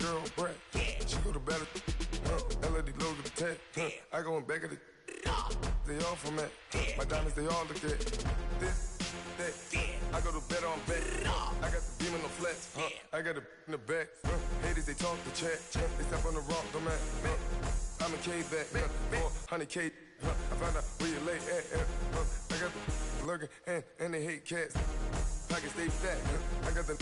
girl, Brett. She go to better. LOD logo the tech. I go in back of the. They all from it. My diamonds, they all look at this. That. I go to bed on bed. I got the demon on flex. I got it in the back. Haters, they talk the chat. They step on the rock, don't matter. I'm a K back. 400K. I found out where you lay at. I got the lurking and they hate cats. Pockets stay fat. I got the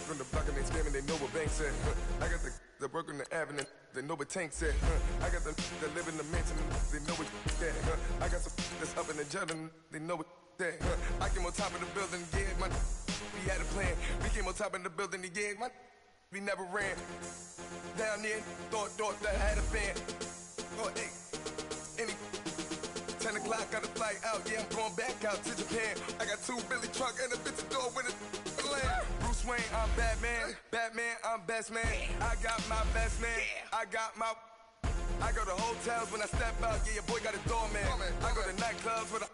from the block and they scamming, they know what bank said. I got the work on the avenue, they know what tank said. I got the that live in the mansion, they know what that. I got some that's up in the jet and they know what that. I came on top of the building, yeah, my we had a plan. We came on top of the building, yeah, my we never ran. Down there, thought that I had a fan. Oh, hey, any 10 o'clock, got a flight out, yeah, I'm going back out to Japan. I got 2 Billy truck and a bitch door with a land. Bruce Wayne, I'm Batman. Batman, I'm best man. I got my best man. I go to hotels when I step out, yeah, your boy got a doorman. I go to nightclubs with a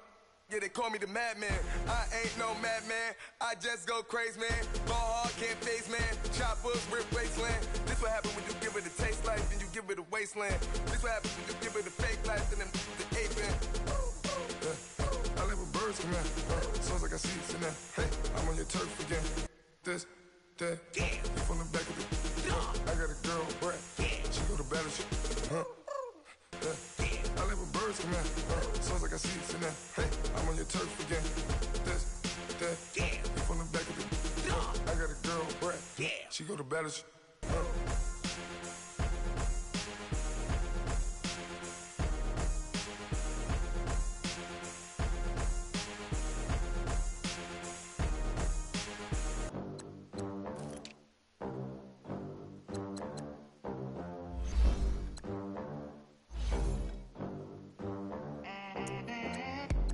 yeah, they call me the madman. I ain't no madman, I just go crazy, man. Ball hard, can't face, man. Choppers, rip wasteland. This what happen when you give it a taste life, then you give it a wasteland. This what happen when you give it a fake life, and then the ape man. I live with birds come out. Sounds like I see it in there. Hey, I'm on your turf again. This, that, you from the back of the. I got a girl, Brett. She go to battle shit. I live with birds come out. Sounds like I see it in there. Hey, I'm on your turf again. This, that, you from the back of the. I got a girl, Brett. She go to battle shit.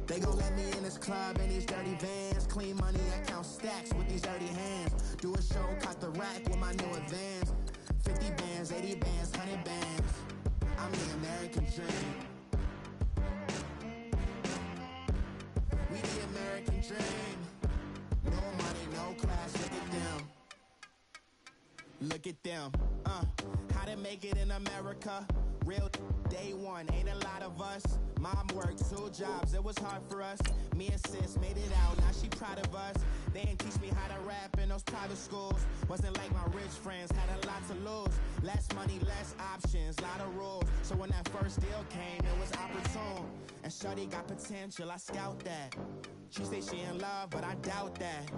They gon' let me in this club in these dirty vans. Clean money, I count stacks with these dirty hands. Do a show, caught the rack with my new advance. 50 bands, 80 bands, 100 bands. I'm the American dream. We the American dream. No money, no class, look at them. Look at them, how to make it in America. Real day one, ain't a lot of us. Mom worked 2 jobs, it was hard for us. Me and sis made it out, now she proud of us. They ain't teach me how to rap in those private schools. Wasn't like my rich friends, had a lot to lose. Less money, less options, lot of rules. So when that first deal came, it was opportune. And shorty got potential, I scout that. She say she in love, but I doubt that.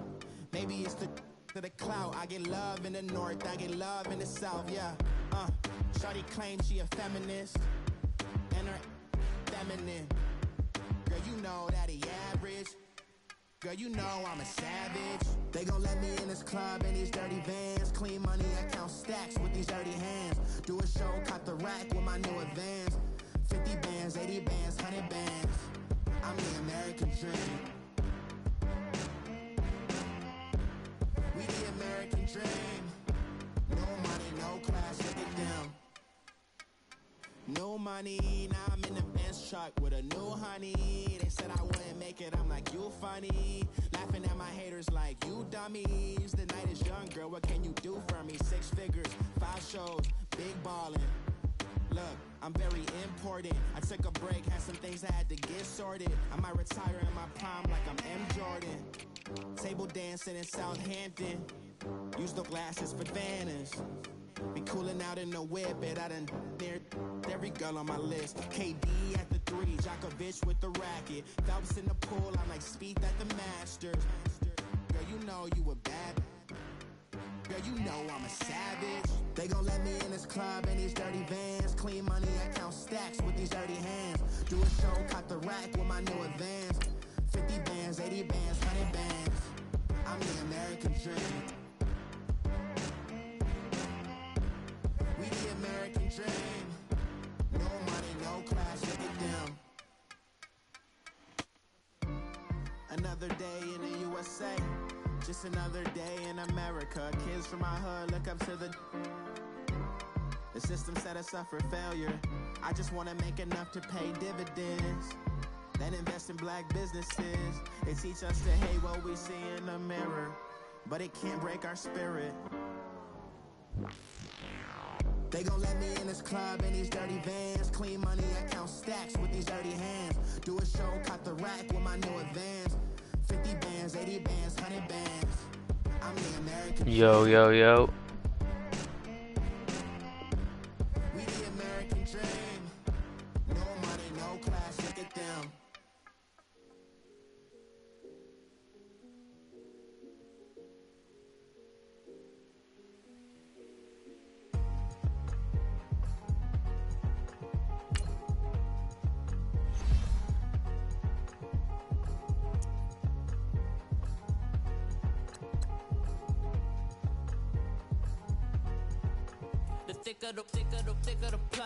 Maybe it's the clout. I get love in the north, I get love in the south, yeah. Shorty claims she a feminist, and her feminine. Girl, you know that he average. Girl, you know I'm a savage. They gon' let me in this club in these dirty vans. Clean money, I count stacks with these dirty hands. Do a show, caught the rack with my new advance. 50 bands, 80 bands, 100 bands. I'm the American dream. We the American dream. No money, no class, look at them. No money, now I'm in the Benz truck with a new honey. They said I wouldn't make it, I'm like, you funny. Laughing at my haters like, you dummies. The night is young, girl, what can you do for me? 6 figures, 5 shows, big ballin'. Look, I'm very important. I took a break, had some things I had to get sorted. I might retire in my prime like I'm M. Jordan. Table dancing in Southampton. Use the glasses for Vannas. Be cooling out in the whip, but I done near every girl on my list. KD at the 3, Djokovic with the racket. Phelps in the pool, I'm like Speed at the Masters. Girl, you know you a bad. Girl, you know I'm a savage. They gon' let me in this club in these dirty vans. Clean money, I count stacks with these dirty hands. Do a show, caught the rack with my new advance. 50 bands, 80 bands, 100 bands. I'm the American dream. We the American dream. No money, no class, look at them. Another day in the USA. Just another day in America. Kids from my hood look up to the system set us up for failure. I just wanna make enough to pay dividends, then invest in black businesses. They teach us to hate what we see in the mirror, but it can't break our spirit. They gon' let me in this club in these dirty vans. Clean money, I count stacks with these dirty hands. Do a show, caught the rack with my new advance. 50 bands, 80 bands, 100 bands. I'm the American. Yo, yo, yo. We the American dream. No money, no class, look at them. Thicker the ply,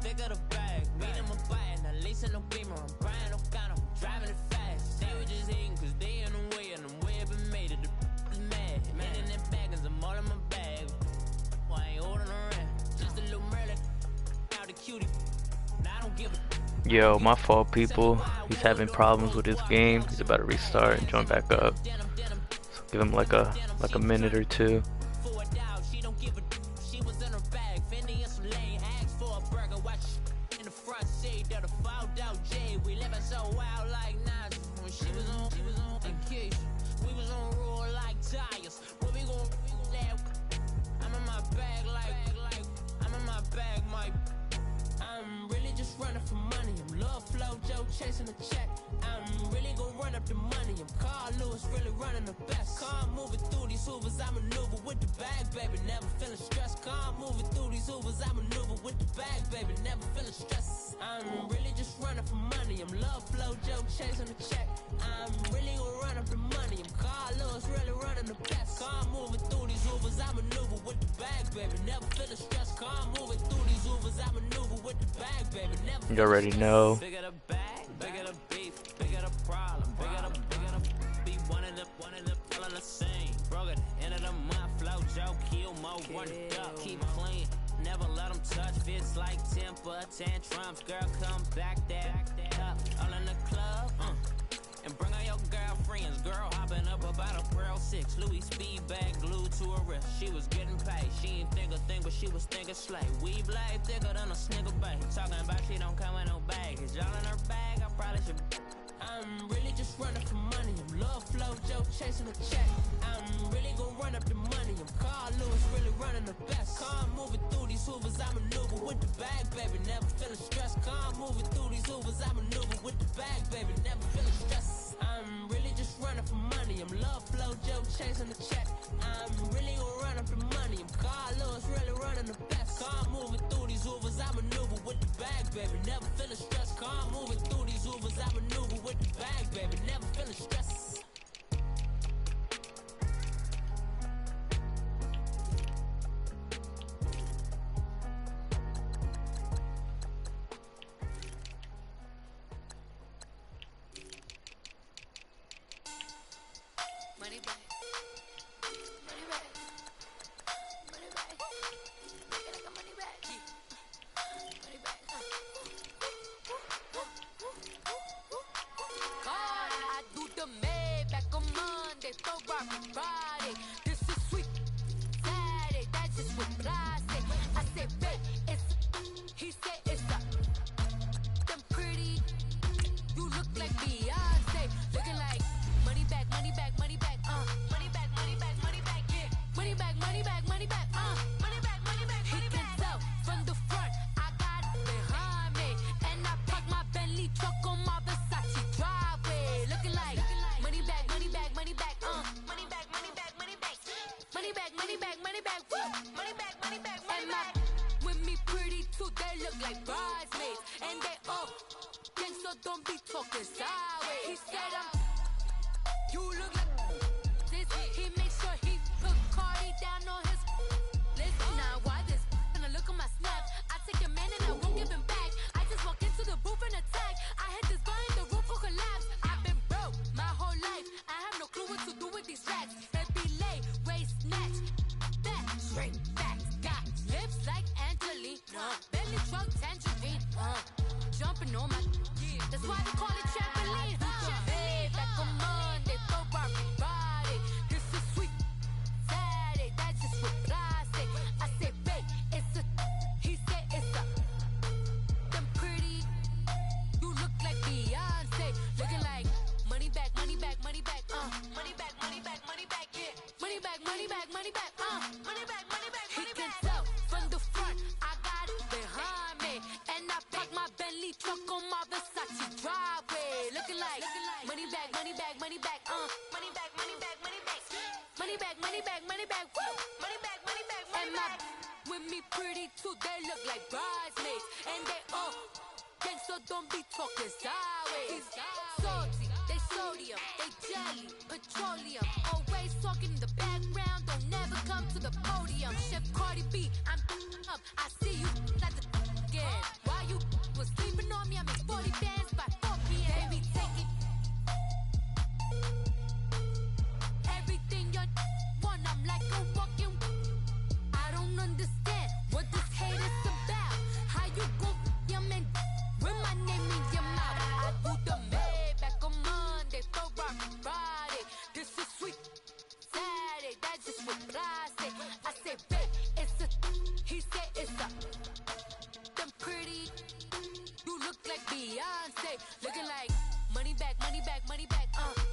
thicker the bag. Meet them a buying, now leasing no beamer. I'm buying no gun, I'm driving it fast. They were just hating cause they in the way, and the way I've been made it, the is mad. Man in that bag, cause I'm all in my bag. Well, I ain't holding around, just a little Merlin, out the cutie. Now I don't give a. Yo, my fault, people. He's having problems with his game. He's about to restart and join back up. So give him like a minute or two. Chasing the check, I'm really gon' run up the money. I'm Carl Lewis, really running the best. Car moving through these Hoovers, I maneuver with the bag, baby. Never feeling stressed. Car moving through these Hoovers, I maneuver with the bag, baby. Never feeling stressed. I'm really just running for money. I'm love flow, Joe chasing the check. I'm really gon' run up the money. I'm Carl Lewis, really running the best. Car moving through these Hoovers, I maneuver with the bag, baby. Never feeling stressed. Car moving through these Hoovers, I maneuver with the bag, baby. Never. You already know. Bigger the bag, bigger the beef, bigger the problem, bigger the be one of the all on the same. Broke at the end of the month, flow Joe, kill mo, run it up, keep clean, never let them touch. Fits like temper tantrums, girl come back that up, all in the club, and bring all your girlfriends. Girl hopping up about a Pearl 6, Louis speed bag glued to her wrist. She was getting paid, she ain't think a thing, but she was thinking slay. We blade thicker than a snigger bag. Talking about she don't come with no baggage. Y'all in her bag, I probably should. I'm really just running for money. I'm love flow, Joe chasing the check. I'm really gon' run up the money. I'm Carl Lewis, really running the best. Car moving through these Hoovers, I maneuver with the bag, baby. Never feeling stressed. Car moving through these Hoovers, I maneuver with the bag, baby. Never feeling stressed. I'm really just running for money. I'm love flow, Joe chasing the check. I'm really gon' run up the money. I'm Carl Lewis, really running the best. Car moving through these Hoovers, I maneuver with the bag, baby. Never feeling stressed. Car moving through these Hoovers, I maneuver with the bag, baby. Never feeling stressed. Money back. Money back. Money back. Make it like a money back. Money back. God, I do the Maybach on Monday, throw rock on Friday. This is sweet. Saturday, that's just what I say. I say, babe, it's. He said it's a. Them pretty. You look like Beyonce. Looking like money back, money back, money back, money back, money back, money back, yeah. Money back, money back, money back, money back, money back, money back. He can tell from the front, I got it behind me. And I park my Bentley truck on my Versace driveway. Looking like money back, money back, money back, money back, money back, money back. Money back, money back, money back, money back, money back, money back. With me pretty too, they look like bridesmaids. And they all gang, so don't be talking sideways. He said you look like this. He make sure he put Cardi down on his list. Now why this? Gonna look at my snap. I take a man and I won't give him back. I just walk into the booth and attack. I hit this guy in the roof will collapse. I've been broke my whole life. I have no clue what to do with these racks. Heavy lay, waist snatch, back straight back. Got lips like Angelina, belly truck tangerine. Jumping on my, that's why they call it trampoline. Back on Monday, throw rock back, money back, money back, money back, money back. He can tell from the front, I got it behind me. And I park my Bentley truck on my Versace driveway. Looking like money back, money back, money back, money back, money back, money back. Money back, money back, money back, woo. Money back, money back, money back. With me pretty too, they look like bridesmaids. And they all gang, so don't be talking sideways. Salty, they sodium, they jelly, petroleum. Always talking in the background, don't never come to the podium. Chef Cardi B, I'm up, I see you at the again. While you was sleeping on me, I made 40 bands by 4 p.m. Baby, take it. Everything you want, I'm like a walking. I don't understand what this hate is about. How you go, your man, with my name in your mouth. I do the Maybach on Monday, throw rock Friday. This is sweet Saturday, that's just what I say. I say, babe, it's a, he said it's a. Them pretty, you look like Beyonce. Looking like money back, money back, money back,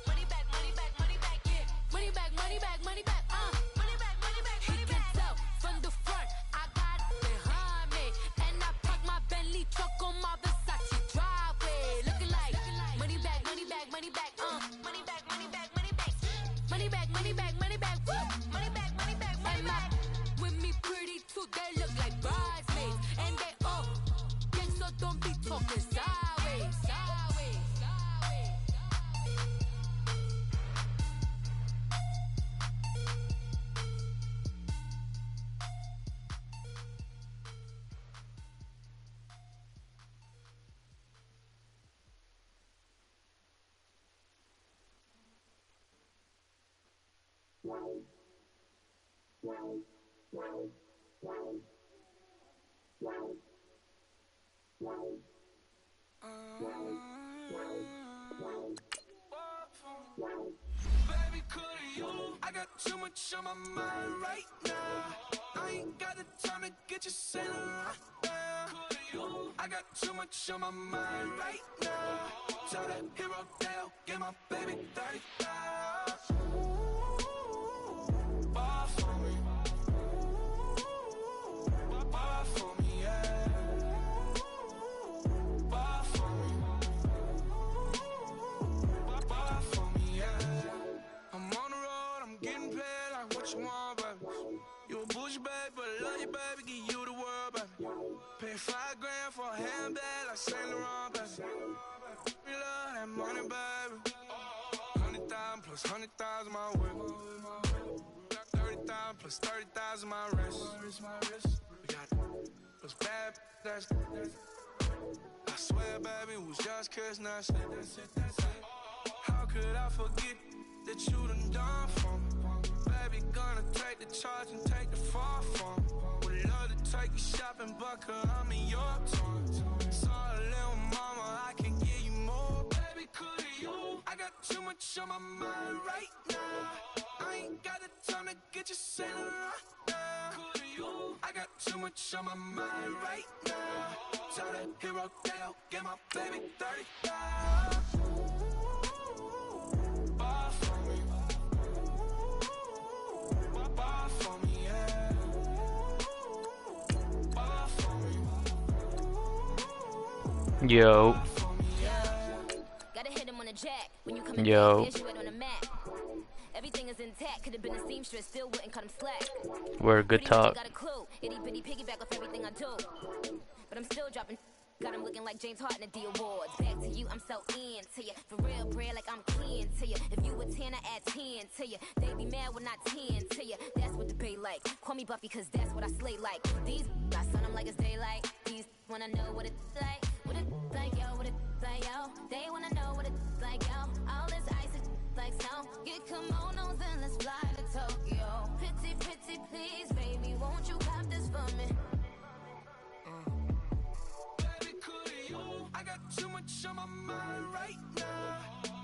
money back, money back, money back, yeah. Money back, money back, money back, money back, money back, money back. He can tell from the front, I got it behind me. And I park my Bentley truck on my Versace driveway. Looking like money back, money back, money back, money back, money back, money back. Money back, money back, money back, woo. Money back, money back, money back. With me pretty too, they look like bridesmaids. And they all gang, so don't be talking sideways. Sideways, sideways. Baby, could you? I got too much on my mind right now. I ain't got the time to get you sailing right now. Could you? I got too much on my mind right now. Tell that hero Dale, get my baby 35. Bar for me. Bar for me, yeah. Bar for me. Bar for me, yeah. I'm on the road, I'm getting paid like what you want, baby. You a bougie, baby, but I love you, baby. Give you the world, baby. Pay $5 grand for a handbag like Saint Laurent, baby. We love that money, baby. 100,000 plus 100,000 my way. 30,000 plus 30,000 my wrist. We got those bad, that's I swear, baby, it was just kiss, now that's it. How could I forget that you done for me? Baby, gonna take the charge and take the fall from me. Would love to take you shopping, but I'm in your toy. Sorry, little mama, I can give you more. Baby, could you? I got too much on my mind right now. I ain't got the time to get you sailing right now. Could you? I got too much on my mind right now. Tell that hero Dale, get my baby 35. Bar for me. Bar for me, yeah. Bar for me. Yo. Gotta hit him on the jack. When you come Yo. in, you it on the map. Everything is intact. Could have been a seamstress, still wouldn't cut him slack. We're good talk. Got a clue. Itty bitty piggyback off everything I do. But I'm still dropping. Got him looking like James Harden at the awards. Back to you, I'm so into you. For real, bread, like I'm keen to you. If you were 10, I add 10 to you. They be mad when I 10 to you. That's what debate like. Call me Buffy, cause that's what I slay like. These, I son them like it's daylight. These wanna know what it's like. What it like, yo, what it like, yo. They wanna know what it's like, yo. All this ice is like snow. Get kimonos and let's fly to Tokyo. Pretty, pretty, please, baby, won't you pop this for me? I got too much on my mind right now.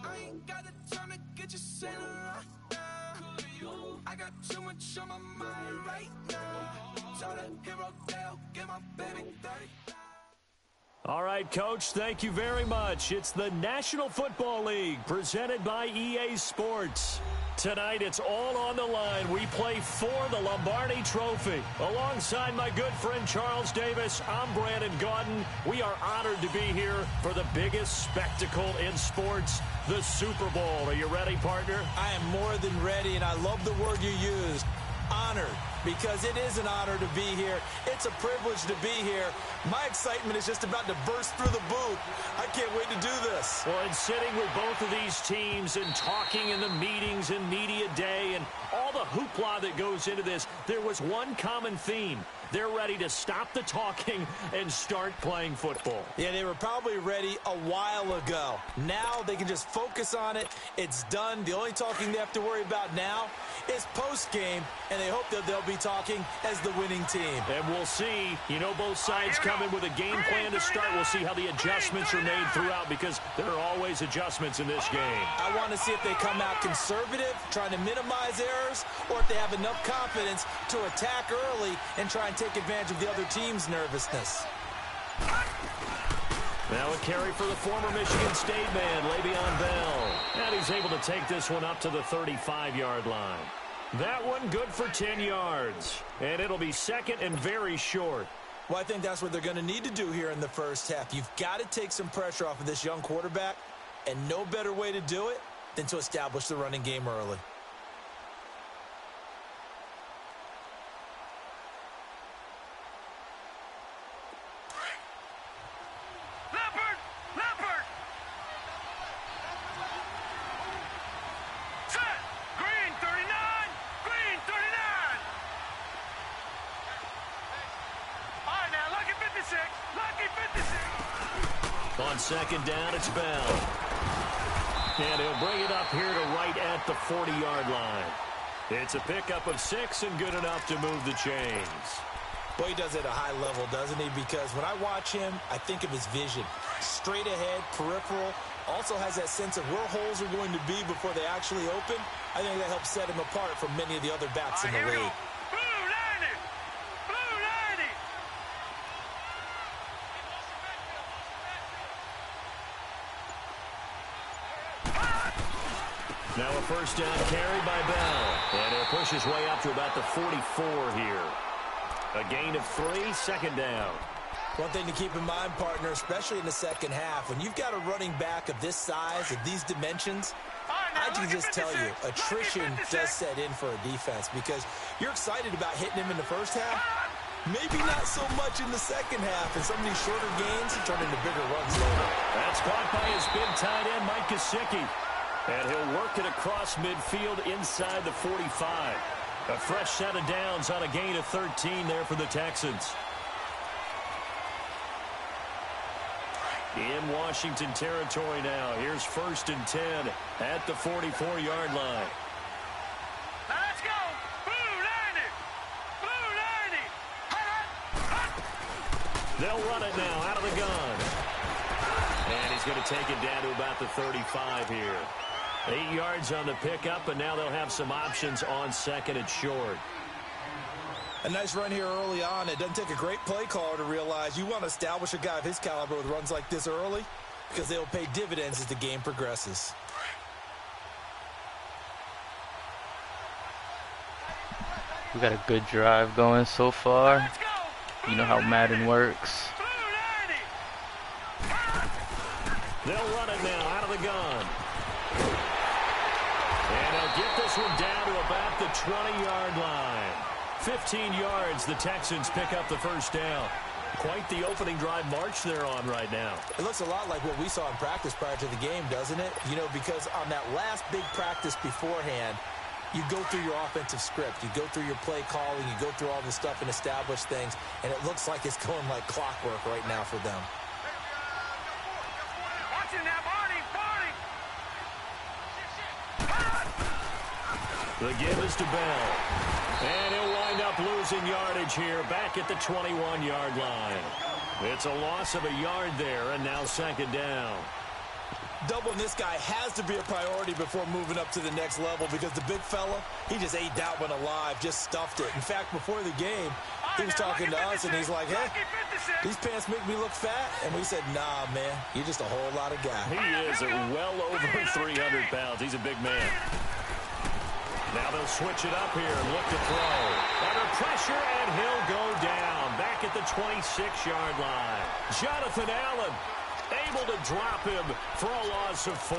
I ain't got the time to get you sailing right now. I got too much on my mind right now. Tell that hero Dale, get my baby 35. All right, Coach, thank you very much. It's the National Football League presented by EA Sports. Tonight, it's all on the line. We play for the Lombardi Trophy. Alongside my good friend Charles Davis, I'm Brandon Gaudin. We are honored to be here for the biggest spectacle in sports, the Super Bowl. Are you ready, partner? I am more than ready, and I love the word you used, honored, because it is an honor to be here. It's a privilege to be here. My excitement is just about to burst through the booth. I can't wait to do this. Well, and sitting with both of these teams and talking in the meetings and media day and all the hoopla that goes into this, there was one common theme. They're ready to stop the talking and start playing football. Yeah, they were probably ready a while ago. Now they can just focus on it. It's done. The only talking they have to worry about now is post-game, and they hope that they'll be talking as the winning team. And we'll see. You know, both sides come in with a game plan to start. We'll see how the adjustments are made throughout, because there are always adjustments in this game. I want to see if they come out conservative, trying to minimize errors, or if they have enough confidence to attack early and try and take advantage of the other team's nervousness. Now a carry for the former Michigan State man, Le'Veon Bell. And he's able to take this one up to the 35-yard line. That one good for 10 yards. And it'll be second and very short. Well, I think that's what they're going to need to do here in the first half. You've got to take some pressure off of this young quarterback, and no better way to do it than to establish the running game early. On second down, it's Bell. And he'll bring it up here to right at the 40-yard line. It's a pickup of 6 and good enough to move the chains. Well, he does it at a high level, doesn't he? Because when I watch him, I think of his vision. Straight ahead, peripheral. Also has that sense of where holes are going to be before they actually open. I think that helps set him apart from many of the other backs in the league. Now a first down carry by Bell. And he'll push his way up to about the 44 here. A gain of 3, second down. One thing to keep in mind, partner, especially in the second half, when you've got a running back of this size, of these dimensions, I can just tell you, attrition does set in for a defense, because you're excited about hitting him in the first half, maybe not so much in the second half, and some of these shorter gains turn into bigger runs later. That's caught by his big tight end, Mike Gesicki. And he'll work it across midfield inside the 45. A fresh set of downs on a gain of 13 there for the Texans. In Washington territory now. Here's first and 10 at the 44-yard line. Let's go! Blue 90! They'll run it now out of the gun. And he's going to take it down to about the 35 here. 8 yards on the pickup, and now they'll have some options on second and short. A nice run here early on. It doesn't take a great play caller to realize you want to establish a guy of his caliber with runs like this early, because they'll pay dividends as the game progresses. We got a good drive going so far. You know how Madden works. They'll run it now out of the gun. And they'll get this one down to about the 20-yard line. 15 yards, the Texans pick up the first down. Quite the opening drive march they're on right now. It looks a lot like what we saw in practice prior to the game, doesn't it? You know, because on that last big practice beforehand, you go through your offensive script. You go through your play calling. You go through all this stuff and establish things. And it looks like it's going like clockwork right now for them. Watching that, Barney! The give is to Bell. And he'll wind up losing yardage here back at the 21-yard line. It's a loss of a yard there, and now second down. Doubling this guy has to be a priority before moving up to the next level, because the big fella, he just ate that one alive, just stuffed it. In fact, before the game, he was talking to us, and he's like, hey, these pants make me look fat. And we said, nah, man, you're just a whole lot of guy. He is well over 300 pounds. He's a big man. Now they'll switch it up here and look to throw. Under pressure, and he'll go down. Back at the 26-yard line. Jonathan Allen able to drop him for a loss of 4.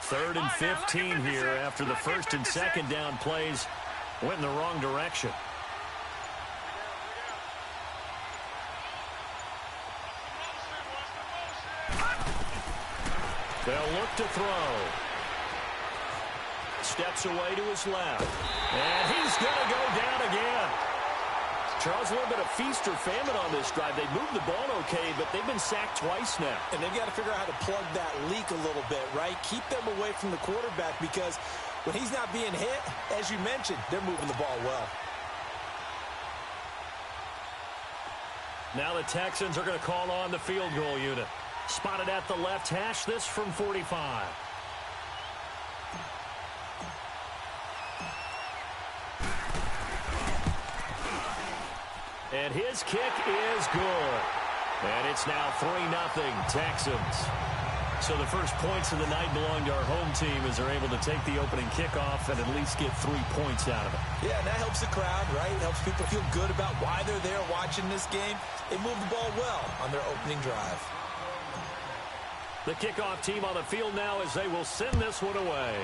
Third and 15 here after the first and second down plays went in the wrong direction. They'll look to throw. Steps away to his left. And he's going to go down again. Charles, a little bit of feast or famine on this drive. They moved the ball okay, but they've been sacked twice now. And they've got to figure out how to plug that leak a little bit, right? Keep them away from the quarterback because when he's not being hit, as you mentioned, they're moving the ball well. Now the Texans are going to call on the field goal unit. Spotted at the left hash, this from 45. And his kick is good. And it's now 3-0 Texans. So the first points of the night belong to our home team as they're able to take the opening kickoff and at least get 3 points out of it. Yeah, and that helps the crowd, right? It helps people feel good about why they're there watching this game. They move the ball well on their opening drive. The kickoff team on the field now as they will send this one away.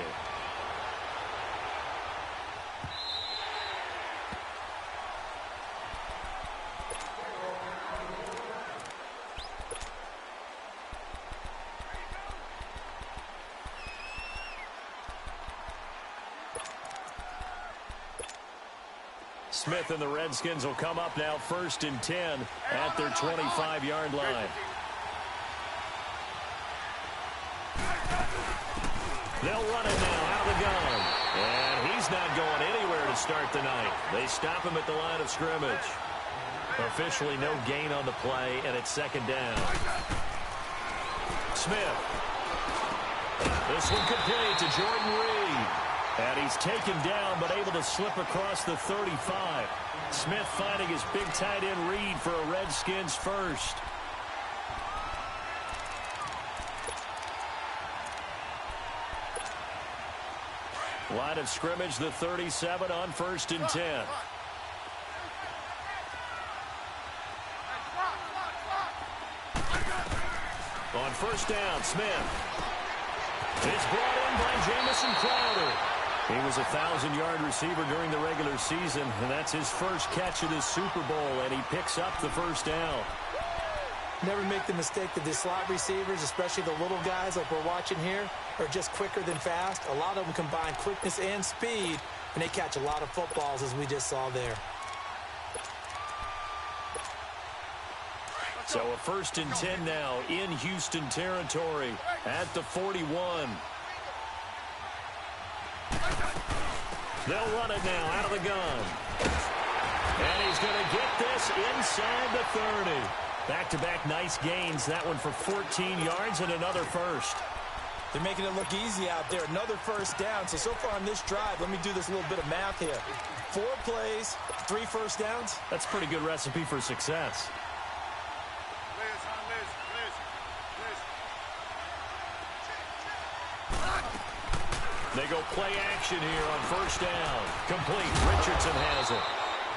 Smith and the Redskins will come up now 1st and 10 at their 25-yard line. They'll run it now out of the gun. And he's not going anywhere to start the night. They stop him at the line of scrimmage. Officially no gain on the play, and it's 2nd down. Smith. This one complete to Jordan Reed. And he's taken down, but able to slip across the 35. Smith finding his big tight end Reed for a Redskins first. Line of scrimmage, the 37 on 1st and 10. On 1st down, Smith. It's brought in by Jamison Crowder. He was a 1,000-yard receiver during the regular season, and that's his first catch of this Super Bowl, and he picks up the 1st down. Never make the mistake that the slot receivers, especially the little guys like we're watching here, are just quicker than fast. A lot of them combine quickness and speed, and they catch a lot of footballs, as we just saw there. So a 1st and 10 now in Houston territory at the 41. They'll run it now out of the gun. And he's going to get this inside the 30. Back-to-back nice gains. That one for 14 yards and another first. They're making it look easy out there. Another 1st down. So far on this drive, let me do this little bit of math here. 4 plays, 3 1st downs. That's a pretty good recipe for success. They go play action here on 1st down. Complete. Richardson has it.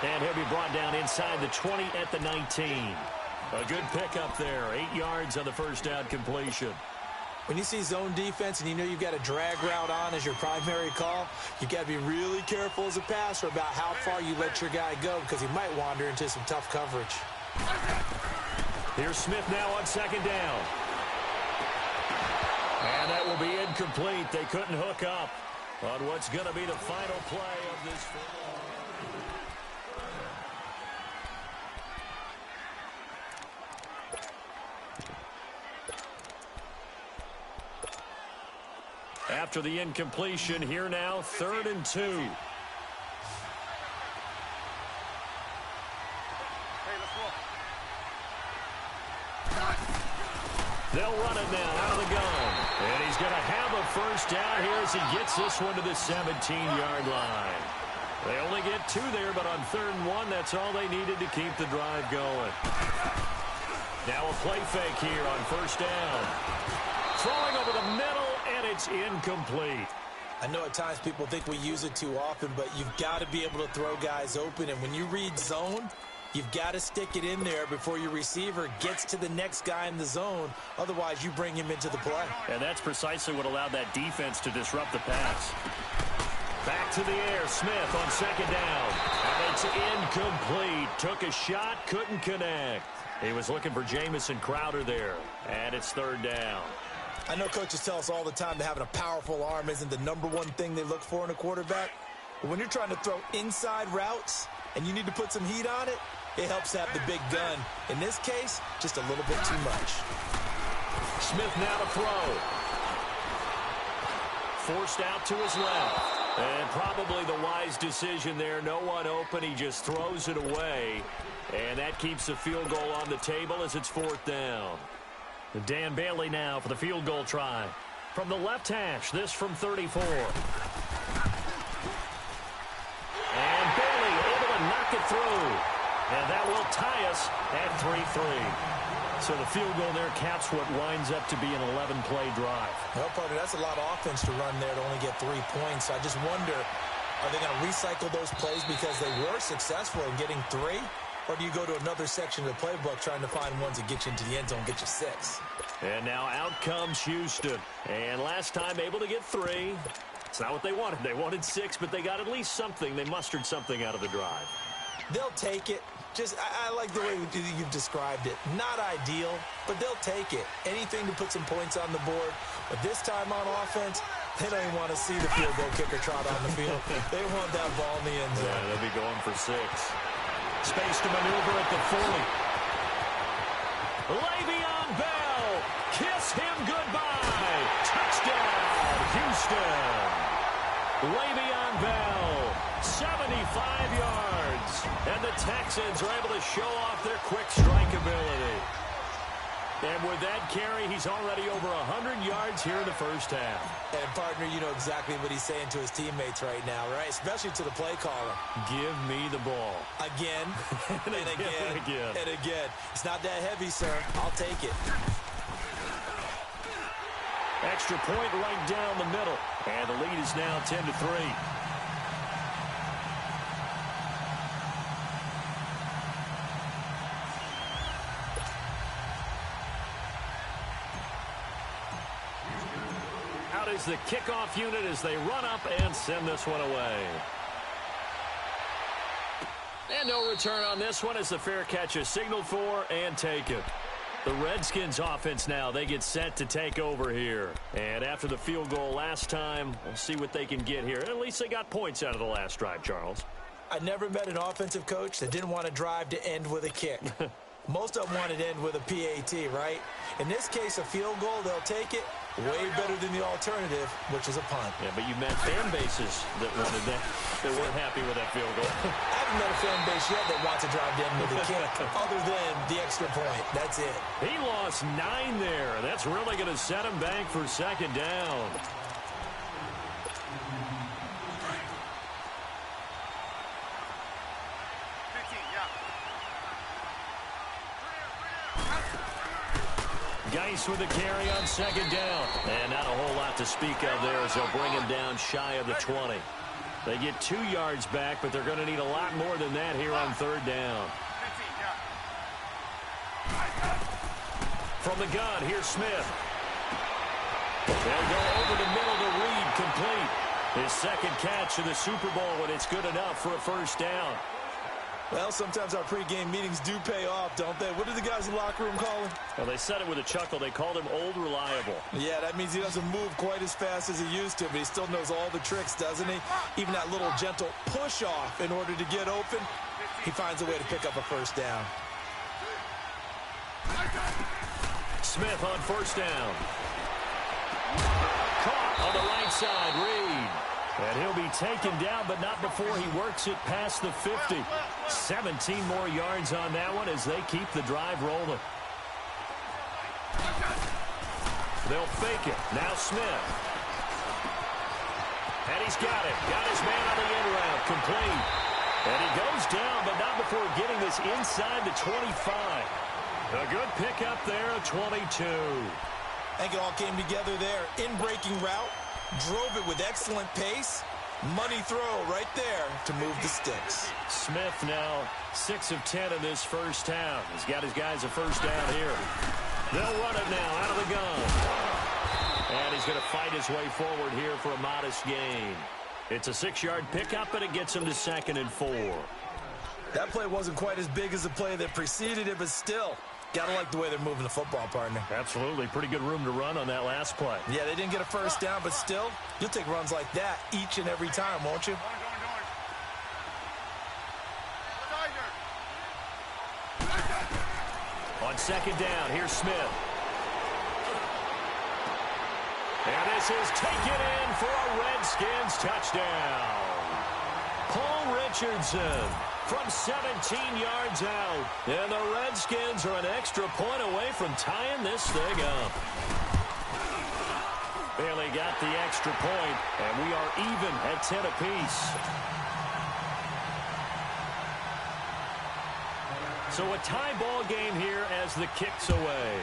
And he'll be brought down inside the 20 at the 19. A good pickup there. 8 yards on the 1st down completion. When you see zone defense and you know you've got a drag route on as your primary call, you've got to be really careful as a passer about how far you let your guy go because he might wander into some tough coverage. Here's Smith now on 2nd down. And that will be incomplete. They couldn't hook up on what's going to be the final play of this football. After the incompletion, here now, 3rd and 2. They'll run it now out of the gun. And he's going to have a first down here as he gets this one to the 17-yard line. They only get 2 there, but on 3rd and 1, that's all they needed to keep the drive going. Now a play fake here on 1st down. Throwing over the middle, and it's incomplete. I know at times people think we use it too often, but you've got to be able to throw guys open. And when you read zone, you've got to stick it in there before your receiver gets to the next guy in the zone. Otherwise, you bring him into the play. And that's precisely what allowed that defense to disrupt the pass. Back to the air, Smith on 2nd down. And it's incomplete. Took a shot, couldn't connect. He was looking for Jamison Crowder there. And it's 3rd down. I know coaches tell us all the time that having a powerful arm isn't the #1 thing they look for in a quarterback. But when you're trying to throw inside routes and you need to put some heat on it, it helps to have the big gun. In this case, just a little bit too much. Smith now to throw. Forced out to his left. And probably the wise decision there. No one open. He just throws it away. And that keeps the field goal on the table as it's 4th down. Dan Bailey now for the field goal try. From the left hash, this from 34. And Bailey able to knock it through. And that will tie us at 3-3. So the field goal there caps what winds up to be an 11-play drive. Well, partner, that's a lot of offense to run there to only get 3 points. I just wonder, are they going to recycle those plays because they were successful in getting 3? Or do you go to another section of the playbook trying to find ones that get you into the end zone, get you 6? And now out comes Houston. And last time able to get 3. It's not what they wanted. They wanted 6, but they got at least something. They mustered something out of the drive. They'll take it. I like the way you've described it. Not ideal, but they'll take it. Anything to put some points on the board. But this time on offense, they don't even want to see the field goal kicker trot on the field. They want that ball in the end zone. Yeah, they'll be going for 6. Space to maneuver at the 40. Le'Veon Bell. Kiss him goodbye. Touchdown, Houston. Le'Veon Bell, 75 yards. And the Texans are able to show off their quick strike ability. And with that carry, he's already over 100 yards here in the first half. And, partner, you know exactly what he's saying to his teammates right now, right? Especially to the play caller. Give me the ball. Again, and again, and again. And again. It's not that heavy, sir. I'll take it. Extra point right down the middle. And the lead is now 10-3. Out is the kickoff unit as they run up and send this one away. And no return on this one as the fair catch is signaled for and taken. The Redskins offense now, they get set to take over here. And after the field goal last time, we'll see what they can get here. At least they got points out of the last drive, Charles. I never met an offensive coach that didn't want to drive to end with a kick. Most of them wanted to end with a PAT, right? In this case, a field goal, they'll take it. Way better than the alternative, which is a punt. Yeah, but you met fan bases that wanted that. They weren't happy with that field goal. I haven't met a fan base yet that wants to drive to end with a kick, other than the extra point. That's it. He lost 9 there. That's really going to set him back for 2nd down. Geis with the carry on 2nd down. And not a whole lot to speak of there as they'll bring him down shy of the 20. They get 2 yards back, but they're going to need a lot more than that here on 3rd down. From the gun, here's Smith. They'll go over the middle to Reed, complete. His 2nd catch in the Super Bowl, and it's good enough for a 1st down. Well, sometimes our pregame meetings do pay off, don't they? What did the guys in the locker room call him? Well, they said it with a chuckle. They called him Old Reliable. Yeah, that means he doesn't move quite as fast as he used to, but he still knows all the tricks, doesn't he? Even that little gentle push-off in order to get open, he finds a way to pick up a 1st down. Smith on 1st down. Caught on the right side, Reed. And he'll be taken down, but not before he works it past the 50. 17 more yards on that one as they keep the drive rolling. They'll fake it. Now Smith. And he's got it. Got his man on the in route. Complete. And he goes down, but not before getting this inside the 25. A good pickup there, a 22. I think it all came together there. In-breaking route. Drove it with excellent pace. Money throw right there to move the sticks. Smith now 6 of 10 in this first half. He's got his guys a first down here. They'll run it now out of the gun. And he's going to fight his way forward here for a modest gain. It's a 6-yard pickup, and it gets him to 2nd and 4. That play wasn't quite as big as the play that preceded it, but still, gotta like the way they're moving the football, partner. Absolutely. Pretty good room to run on that last play. Yeah, they didn't get a first down, but still, you'll take runs like that each and every time, won't you? On 2nd down, here's Smith. And this is taken in for a Redskins touchdown. Paul Richardson from 17 yards out. And the Redskins are an extra point away from tying this thing up. Bailey got the extra point, and we are even at 10 apiece. So a tie ball game here as the kick's away.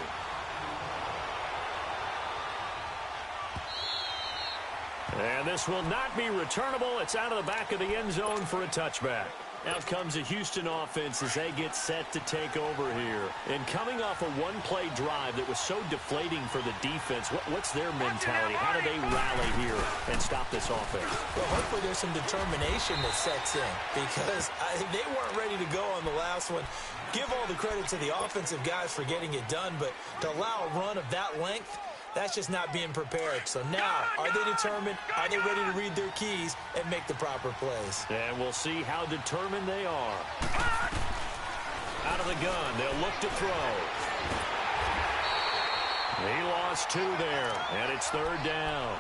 And this will not be returnable. It's out of the back of the end zone for a touchback. Out comes the Houston offense as they get set to take over here. And coming off a one-play drive that was so deflating for the defense, what's their mentality? How do they rally here and stop this offense? Well, hopefully there's some determination that sets in because they weren't ready to go on the last one. Give all the credit to the offensive guys for getting it done, but to allow a run of that length, that's just not being prepared. So now, are they determined? Are they ready to read their keys and make the proper plays? And we'll see how determined they are. Out of the gun, they'll look to throw. He lost 2 there, and it's 3rd down.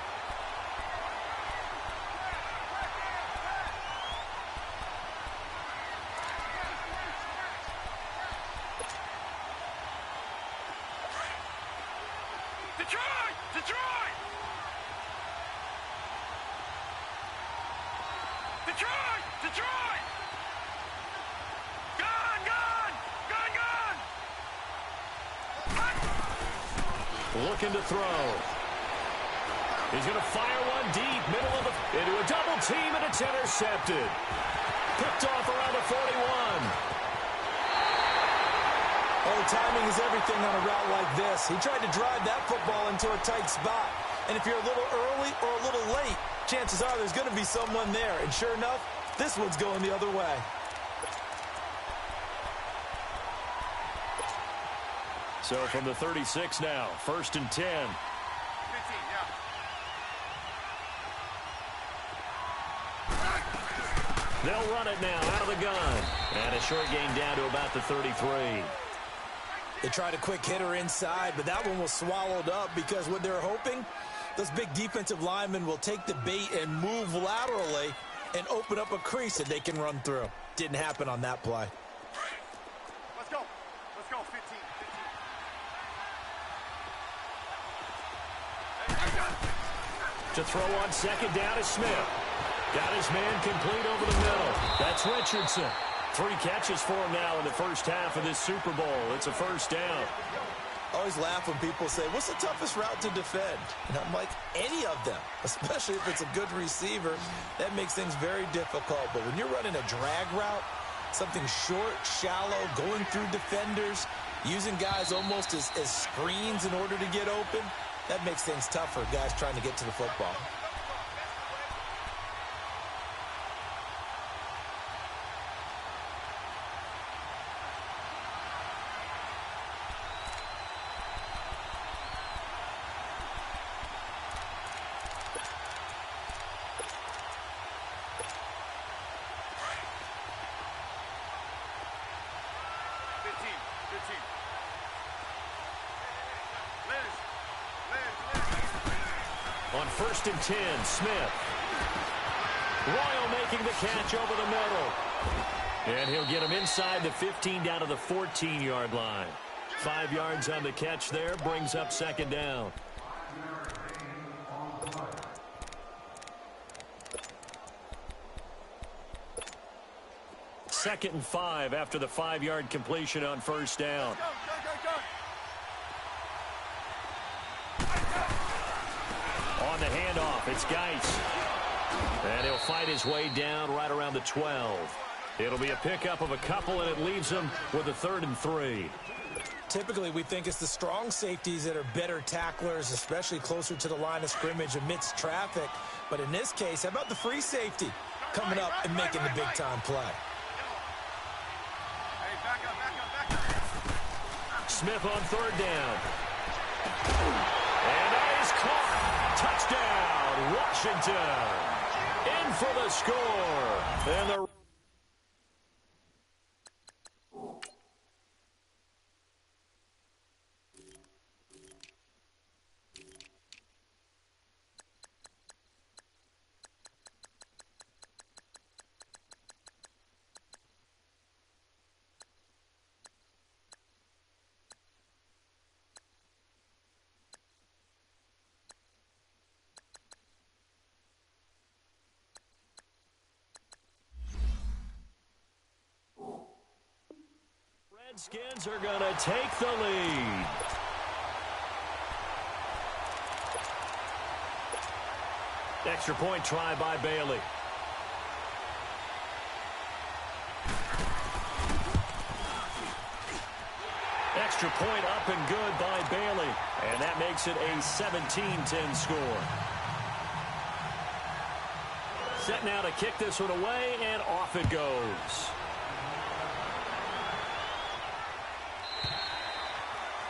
Looking to throw. He's going to fire one deep, middle of the, into a double team, and it's intercepted. Picked off around the 41. Oh, timing is everything on a route like this. He tried to drive that football into a tight spot. And if you're a little early or a little late, chances are there's going to be someone there. And sure enough, this one's going the other way. So from the 36 now, 1st and 10. 15, yeah. They'll run it now out of the gun. And a short gain down to about the 33. They tried a quick hitter inside, but that one was swallowed up because what they're hoping, those big defensive linemen will take the bait and move laterally and open up a crease that they can run through. Didn't happen on that play. Let's go. Let's go, 15. To throw on 2nd down is Smith. Got his man complete over the middle. That's Richardson. 3 catches for him now in the first half of this Super Bowl. It's a first down. I always laugh when people say, what's the toughest route to defend? And I'm like, any of them, especially if it's a good receiver. That makes things very difficult. But when you're running a drag route, something short, shallow, going through defenders, using guys almost as screens in order to get open, that makes things tough for guys trying to get to the football. On 1st and 10, Smith. Royal making the catch over the middle. And he'll get him inside the 15 down to the 14-yard line. 5 yards on the catch there, brings up 2nd down. Second and 5 after the 5-yard completion on first down. On the handoff, it's Geis. And he'll fight his way down right around the 12. It'll be a pickup of a couple, and it leaves him with a 3rd and 3. Typically, we think it's the strong safeties that are better tacklers, especially closer to the line of scrimmage amidst traffic. But in this case, how about the free safety coming up and making the big-time play? Smith on 3rd down. And that is caught. Touchdown, Washington. In for the score. And the Redskins are going to take the lead. Extra point try by Bailey. Extra point up and good by Bailey. And that makes it a 17-10 score. Set now to kick this one away, and off it goes.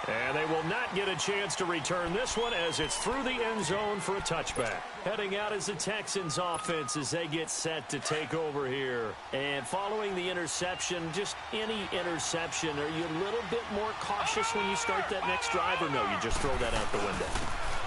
And they will not get a chance to return this one as it's through the end zone for a touchback. Heading out is the Texans offense as they get set to take over here. And following the interception, just any interception, are you a little bit more cautious when you start that next drive, or no, you just throw that out the window?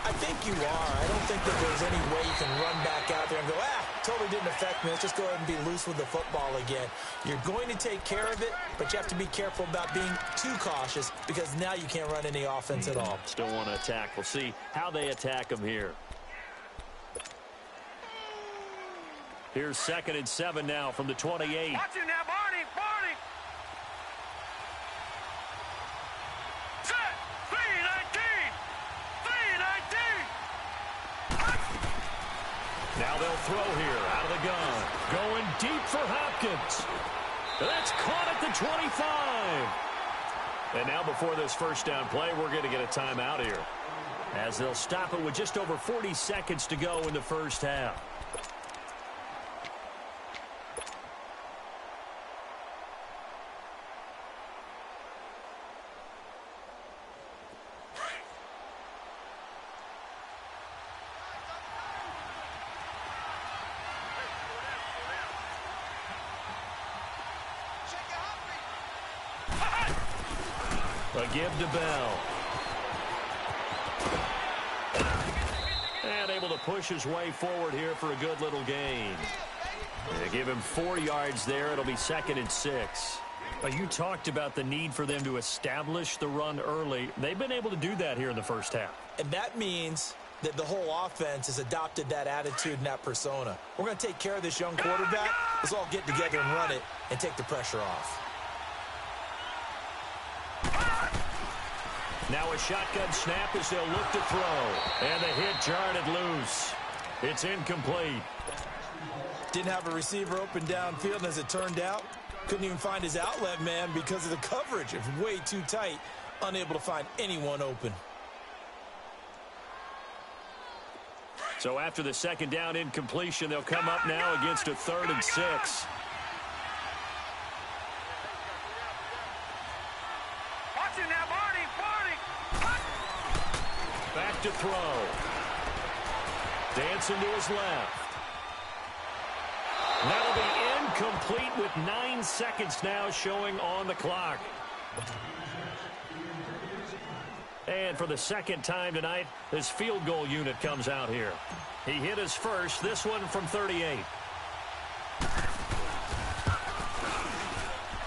I think you are. I don't think that there's any way you can run back out there and go, totally didn't affect me. Let's just go ahead and be loose with the football again. You're going to take care of it, but you have to be careful about being too cautious because now you can't run any offense at all. Still want to attack. We'll see how they attack them here. Here's 2nd and 7 now from the 28. Watch it now, Barney! Set! 3-19! Now they'll throw here out of the gun. Going deep for Hopkins. That's caught at the 25. And now before this first down play, we're going to get a timeout here, as they'll stop it with just over 40 seconds to go in the first half. A give to Bell. And able to push his way forward here for a good little gain. They give him 4 yards there. It'll be 2nd and 6. You talked about the need for them to establish the run early. They've been able to do that here in the first half. And that means that the whole offense has adopted that attitude and that persona. We're going to take care of this young quarterback. Let's all get together and run it and take the pressure off. Now a shotgun snap as they'll look to throw. And the hit jarred it loose. It's incomplete. Didn't have a receiver open downfield, and as it turned out, couldn't even find his outlet man because of the coverage. It was way too tight, unable to find anyone open. So after the 2nd down incompletion, they'll come up now against a 3rd and 6. Back to throw. Dancing to his left. That'll be incomplete with 9 seconds now showing on the clock. And for the 2nd time tonight, this field goal unit comes out here. He hit his first, this one from 38.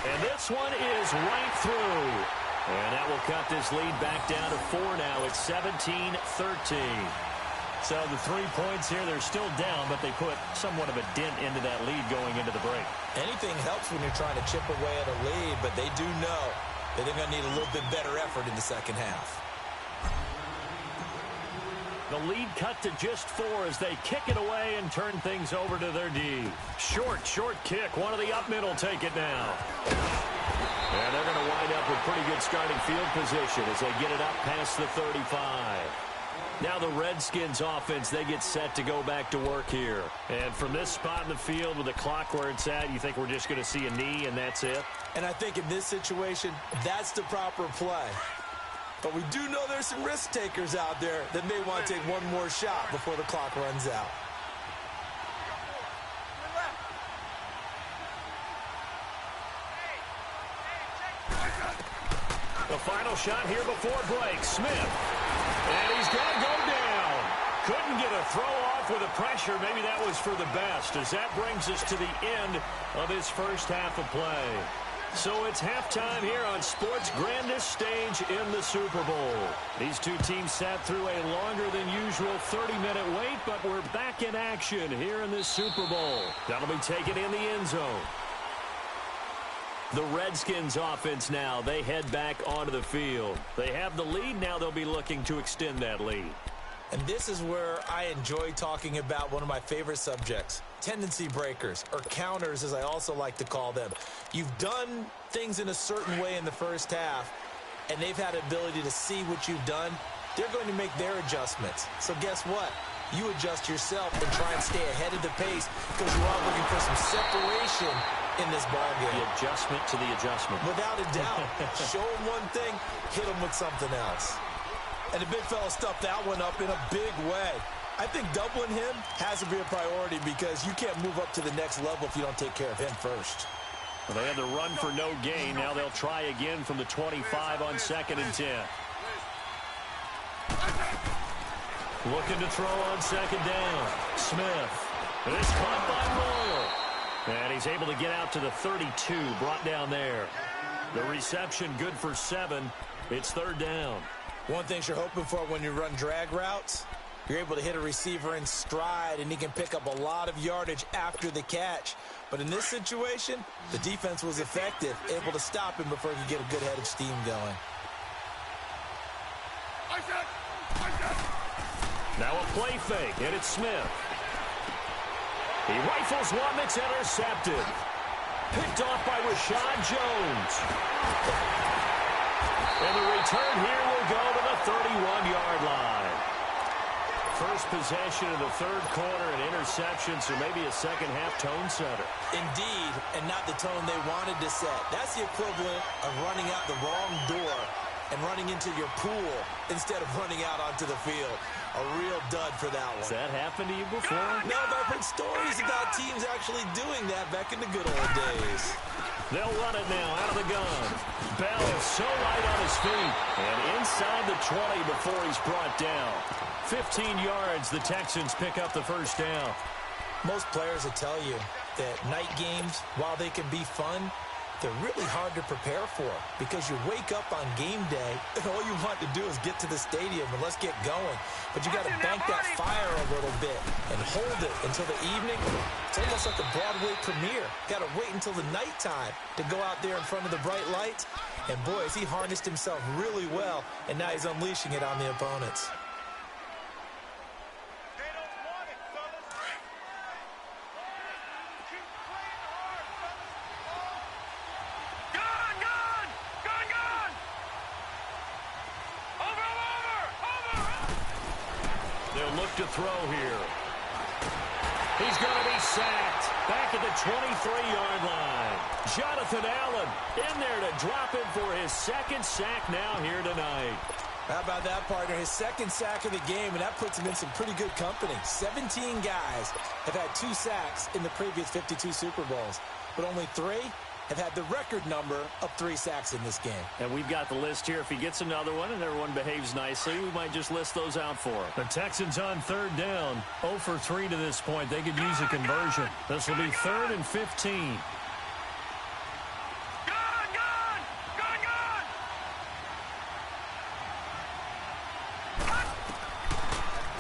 And this one is right through. And that will cut this lead back down to 4 now. It's 17-13. So the 3 points here, they're still down, but they put somewhat of a dent into that lead going into the break. Anything helps when you're trying to chip away at a lead, but they do know that they're going to need a little bit better effort in the second half. The lead cut to just 4 as they kick it away and turn things over to their D. Short kick. One of the up mid will take it now. And they're going to wind up with pretty good starting field position as they get it up past the 35. Now the Redskins offense, they get set to go back to work here. And from this spot in the field with the clock where it's at, you think we're just going to see a knee and that's it? And I think in this situation, that's the proper play. But we do know there's some risk takers out there that may want to take one more shot before the clock runs out. The final shot here before break. Smith. And he's going to go down. Couldn't get a throw off with the pressure. Maybe that was for the best, as that brings us to the end of his first half of play. So it's halftime here on sports' grandest stage in the Super Bowl. These two teams sat through a longer than usual 30-minute wait, but we're back in action here in this Super Bowl. That'll be taken in the end zone. The Redskins offense now, they head back onto the field. They have the lead. Now they'll be looking to extend that lead. And this is where I enjoy talking about one of my favorite subjects, tendency breakers, or counters as I also like to call them. You've done things in a certain way in the first half, and they've had the ability to see what you've done. They're going to make their adjustments. So guess what? You adjust yourself and try and stay ahead of the pace because you are looking for some separation in this ballgame. The adjustment to the adjustment. Without a doubt. Show them one thing, hit them with something else. And the big fella stuffed that one up in a big way. I think doubling him has to be a priority because you can't move up to the next level if you don't take care of him first. Well, they had the run for no gain. Now they'll try again from the 25 on 2nd and 10. Looking to throw on 2nd down. Smith. And it's caught by Moyle. And he's able to get out to the 32, brought down there. The reception good for 7. It's 3rd down. One thing you're hoping for when you run drag routes, you're able to hit a receiver in stride, and he can pick up a lot of yardage after the catch. But in this situation, the defense was effective, able to stop him before he could get a good head of steam going. Now a play fake, and it's Smith. He rifles one that's intercepted. Picked off by Rashad Jones. And the return here will go to the 31-yard line. First possession of the 3rd quarter, an interception, so maybe a second-half tone setter. Indeed, and not the tone they wanted to set. That's the equivalent of running out the wrong door and running into your pool instead of running out onto the field. A real dud for that one. Has that happened to you before? No, but I've heard stories about teams actually doing that back in the good old days. They'll run it now out of the gun. Bell is so light on his feet. And inside the 20 before he's brought down. 15 yards, the Texans pick up the first down. Most players will tell you that night games, while they can be fun, they're really hard to prepare for because you wake up on game day and all you want to do is get to the stadium and let's get going. But you got to bank that fire a little bit and hold it until the evening. It's almost like a Broadway premiere. Got to wait until the nighttime to go out there in front of the bright lights. And boy, has he harnessed himself really well, and now he's unleashing it on the opponents. To throw here. He's going to be sacked back at the 23-yard line. Jonathan Allen in there to drop him for his 2nd sack now here tonight. How about that, partner? His 2nd sack of the game, and that puts him in some pretty good company. 17 guys have had 2 sacks in the previous 52 Super Bowls, but only 3 have had the record number of 3 sacks in this game. And we've got the list here. If he gets another one and everyone behaves nicely, we might just list those out for him. The Texans on 3rd down. 0 for 3 to this point. They could use a conversion. This will be 3rd and 15.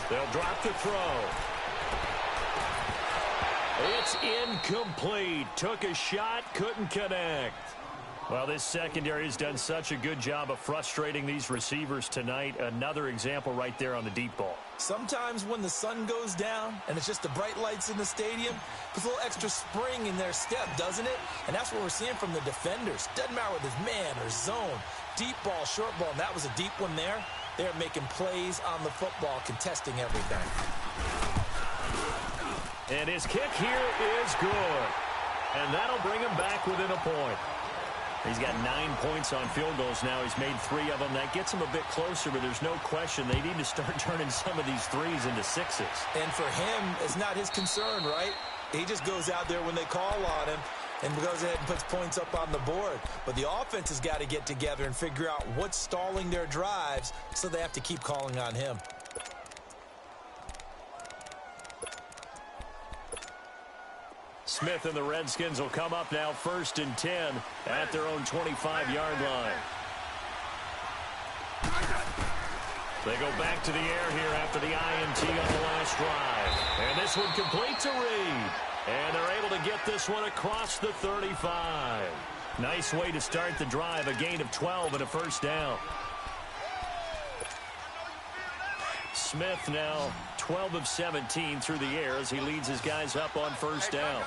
They'll drop the throw. It's incomplete. Took a shot, couldn't connect. Well, this secondary has done such a good job of frustrating these receivers tonight. Another example right there on the deep ball. Sometimes when the sun goes down and it's just the bright lights in the stadium, puts a little extra spring in their step, doesn't it? And that's what we're seeing from the defenders. Doesn't matter whether it's man or zone, deep ball, short ball, and that was a deep one there. They're making plays on the football, contesting everything. And his kick here is good. And that'll bring him back within a point. He's got 9 points on field goals now. He's made 3 of them. That gets him a bit closer, but there's no question they need to start turning some of these threes into sixes. And for him, it's not his concern, right? He just goes out there when they call on him and goes ahead and puts points up on the board. But the offense has got to get together and figure out what's stalling their drives, so they have to keep calling on him. Smith and the Redskins will come up now 1st and 10 at their own 25-yard line. They go back to the air here after the INT on the last drive. And this one complete to Reed. And they're able to get this one across the 35. Nice way to start the drive, a gain of 12 and a first down. Smith now 12 of 17 through the air as he leads his guys up on first down.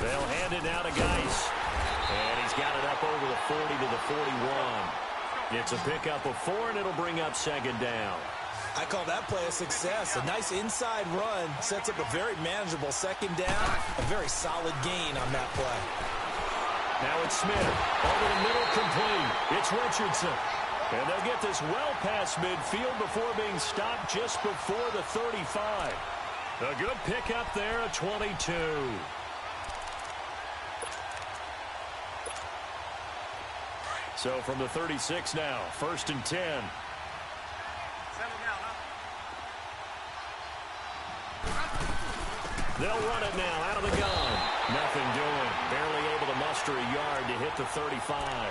They'll hand it now to Geis. And he's got it up over the 40 to the 41. It's a pickup of 4, and it'll bring up 2nd down. I call that play a success. A nice inside run sets up a very manageable 2nd down. A very solid gain on that play. Now it's Smith. Over the middle, complete. It's Richardson. And they'll get this well past midfield before being stopped just before the 35. A good pickup there at 22. So from the 36 now, 1st and 10. They'll run it now out of the gun. Nothing doing. Barely able to muster a yard to hit the 35.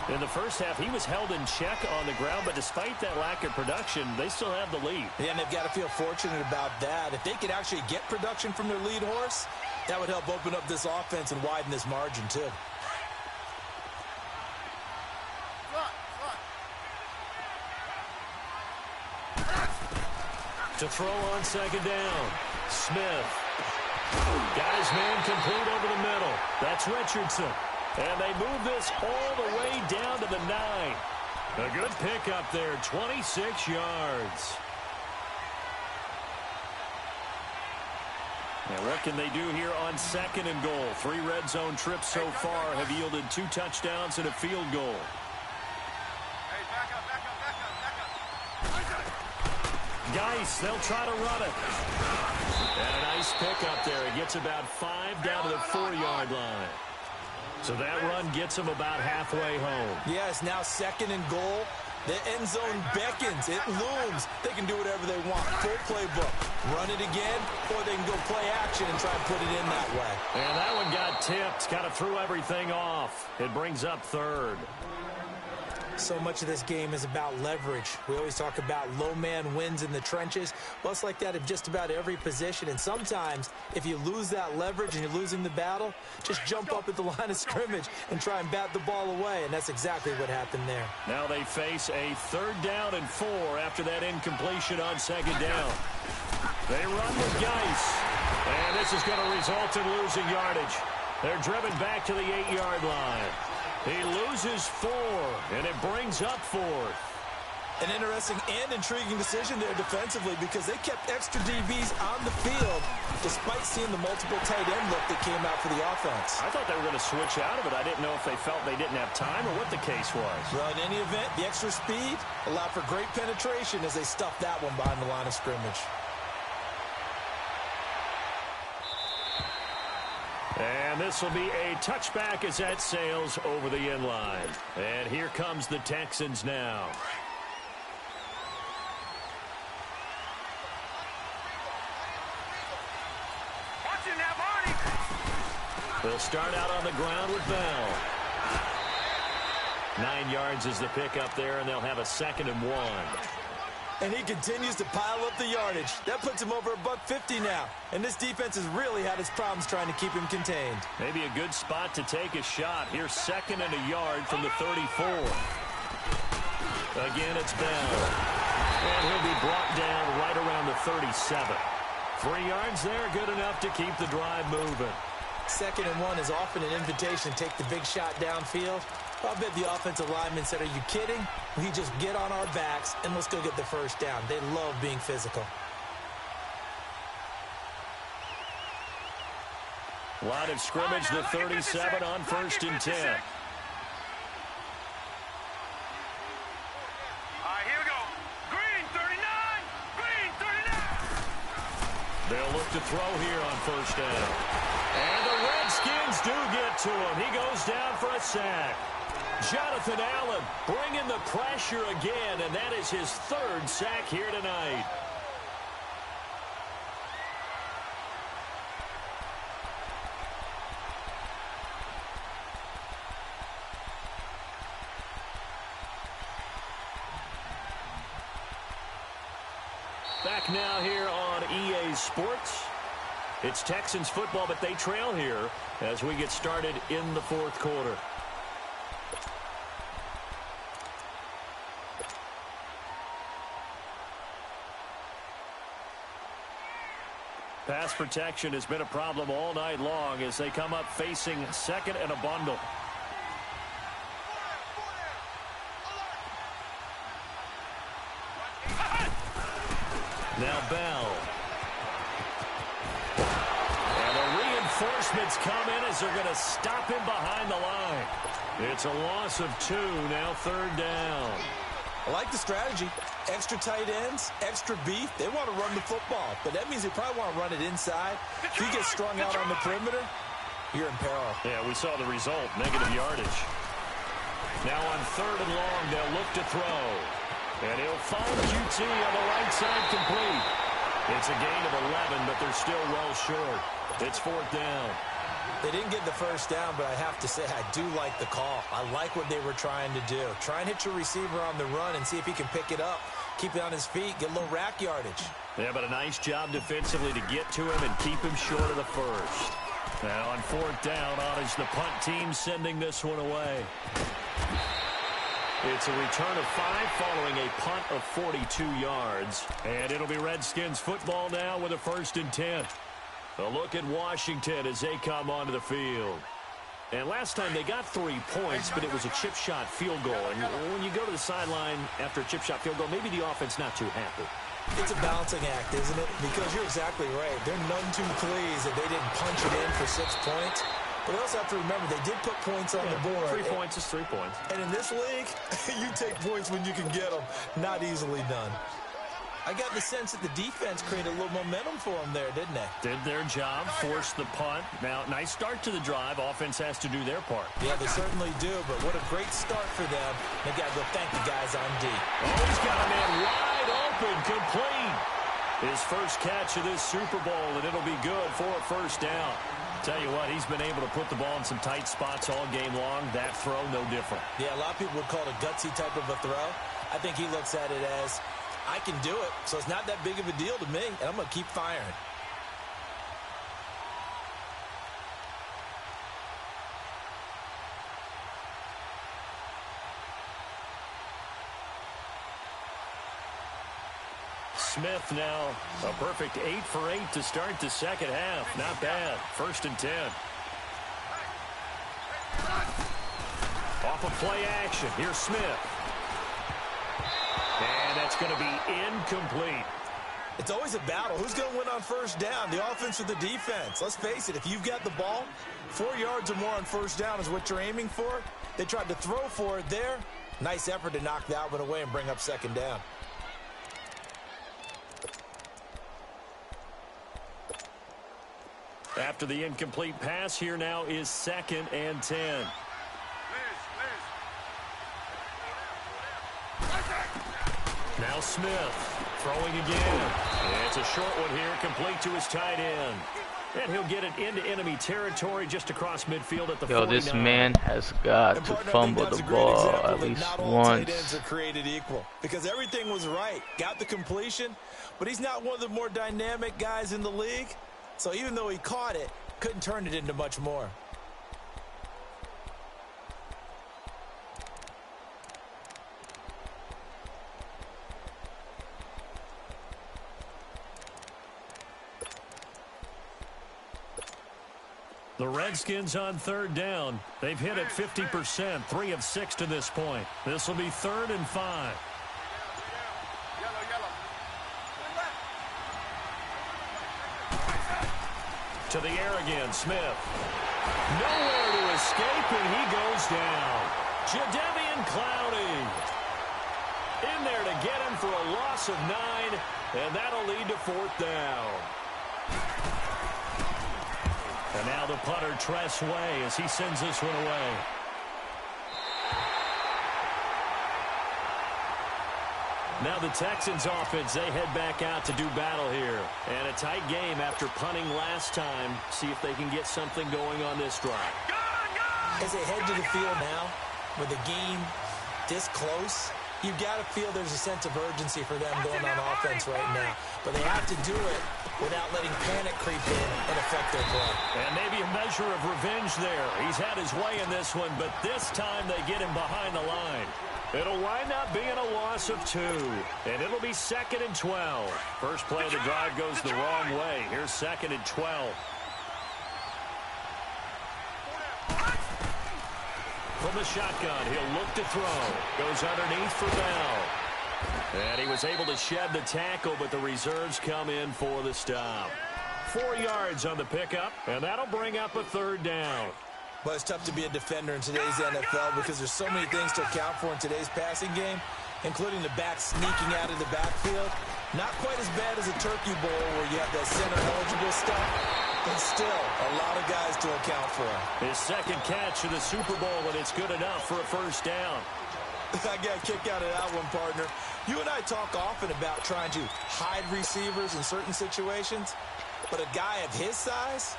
In the first half, he was held in check on the ground, but despite that lack of production, they still have the lead. Yeah, and they've got to feel fortunate about that. If they could actually get production from their lead horse, that would help open up this offense and widen this margin, too. To throw on 2nd down. Smith. Got his man complete over the middle. That's Richardson. And they move this all the way down to the 9. A good pickup there, 26 yards. Now what can they do here on 2nd and goal? 3 red zone trips so far have yielded 2 touchdowns and a field goal. Geis, they'll try to run it. And a nice pickup there. It gets about 5 down to the 4-yard line. So that run gets them about halfway home. Yes, now 2nd and goal. The end zone beckons. It looms. They can do whatever they want. Full playbook. Run it again, or they can go play action and try and put it in that way. And that one got tipped. Kind of threw everything off. It brings up 3rd. So much of this game is about leverage. We always talk about low man wins in the trenches. Well, it's like that in just about every position. And sometimes, if you lose that leverage and you're losing the battle, just jump up at the line of scrimmage and try and bat the ball away. And that's exactly what happened there. Now they face a 3rd down and 4 after that incompletion on 2nd down. They run with Geis. And this is going to result in losing yardage. They're driven back to the 8-yard line. He loses 4, and it brings up 4th. An interesting and intriguing decision there defensively because they kept extra DBs on the field despite seeing the multiple tight end look that came out for the offense. I thought they were going to switch out of it. I didn't know if they felt they didn't have time or what the case was. Well, in any event, the extra speed allowed for great penetration as they stuffed that one behind the line of scrimmage. And this will be a touchback as that sails over the end line. And here comes the Texans now. Watch it now, Barney. They'll start out on the ground with Bell. 9 yards is the pickup there, and they'll have a 2nd and 1. And he continues to pile up the yardage. That puts him over $150 now. And this defense has really had its problems trying to keep him contained. Maybe a good spot to take a shot. Here's 2nd and a yard from the 34. Again, it's Bell. And he'll be brought down right around the 37. 3 yards there, good enough to keep the drive moving. 2nd and 1 is often an invitation to take the big shot downfield. I bet the offensive lineman said, are you kidding? We just get on our backs and let's go get the first down. They love being physical. Line of scrimmage, the 37 on 1st and 10. All right, here we go. Green 39. Green 39. They'll look to throw here on 1st down. And the Redskins do get to him. He goes down for a sack. Jonathan Allen bringing the pressure again, and that is his 3rd sack here tonight. Back now here on EA Sports. It's Texans football, but they trail here as we get started in the 4th quarter. Pass protection has been a problem all night long as they come up facing 2nd and a bundle. Now Bell. And the reinforcements come in as they're going to stop him behind the line. It's a loss of 2, now 3rd down. I like the strategy. Extra tight ends, extra beef. They want to run the football, but that means they probably want to run it inside. If you get strung out on the perimeter, you're in peril. Yeah, we saw the result, negative yardage. Now on 3rd and long, they'll look to throw. And he'll find QT on the right side complete. It's a gain of 11, but they're still well short. It's 4th down. They didn't get the first down, but I have to say I do like the call. I like what they were trying to do. Try and hit your receiver on the run and see if he can pick it up. Keep it on his feet, get a little rack yardage. Yeah, but a nice job defensively to get to him and keep him short of the first. Now on 4th down, on is the punt team sending this one away. It's a return of 5 following a punt of 42 yards. And it'll be Redskins football now with a 1st and 10. A look at Washington as they come onto the field. And last time they got 3 points, but it was a chip shot field goal. And when you go to the sideline after a chip shot field goal, maybe the offense not too happy. It's a balancing act, isn't it? Because you're exactly right. They're none too pleased that they didn't punch it in for 6 points. But we also have to remember they did put points on the board. 3 points is 3 points. And in this league, you take points when you can get them. Not easily done. I got the sense that the defense created a little momentum for them there, didn't they? Did their job, forced the punt. Now, nice start to the drive. Offense has to do their part. Yeah, they certainly do, but what a great start for them. They got to go thank the guys on D. Oh, he's got a man wide open, complete. His first catch of this Super Bowl, and it'll be good for a 1st down. Tell you what, he's been able to put the ball in some tight spots all game long. That throw, no different. Yeah, a lot of people would call it a gutsy type of a throw. I think he looks at it as, I can do it, so it's not that big of a deal to me, and I'm going to keep firing. Smith now a perfect 8 for 8 to start the 2nd half. Not bad. 1st and 10. Off of play action. Here's Smith. And that's going to be incomplete. It's always a battle. Who's going to win on 1st down, the offense or the defense? Let's face it, if you've got the ball, 4 yards or more on 1st down is what you're aiming for. They tried to throw for it there. Nice effort to knock that one away and bring up 2nd down. After the incomplete pass, here now is 2nd and 10. Now Smith throwing again. It's a short one here, complete to his tight end. And he'll get it into enemy territory just across midfield at the 49. Yo, this man has got to fumble the ball at least once. Are created equal because everything was right. Got the completion, but he's not one of the more dynamic guys in the league. So even though he caught it, couldn't turn it into much more. The Redskins on third down. They've hit it 50%, 3 of 6 to this point. This will be 3rd and 5. To the air again, Smith. Nowhere to escape, and he goes down. Jadeveon Clowney in there to get him for a loss of 9, and that'll lead to 4th down. And now the punter, Tress Way, as he sends this one away. Now the Texans offense, they head back out to do battle here. And a tight game after punting last time. See if they can get something going on this drive. As they head to the field now, with the game this close, you've got to feel there's a sense of urgency for them going on offense right now. But they have to do it without letting panic creep in and affect their play. And maybe a measure of revenge there. He's had his way in this one, but this time they get him behind the line. It'll wind up being a loss of 2, and it'll be 2nd and 12. First play of the drive goes the wrong way. Here's 2nd and 12. From the shotgun, he'll look to throw. Goes underneath for Bell. And he was able to shed the tackle, but the reserves come in for the stop. 4 yards on the pickup, and that'll bring up a 3rd down. But it's tough to be a defender in today's NFL because there's so many things to account for in today's passing game, including the back sneaking out of the backfield. Not quite as bad as a Turkey Bowl where you have that center-eligible stuff, but still a lot of guys to account for. His 2nd catch of the Super Bowl, and it's good enough for a 1st down. I got a kick out of that one, partner. You and I talk often about trying to hide receivers in certain situations, but a guy of his size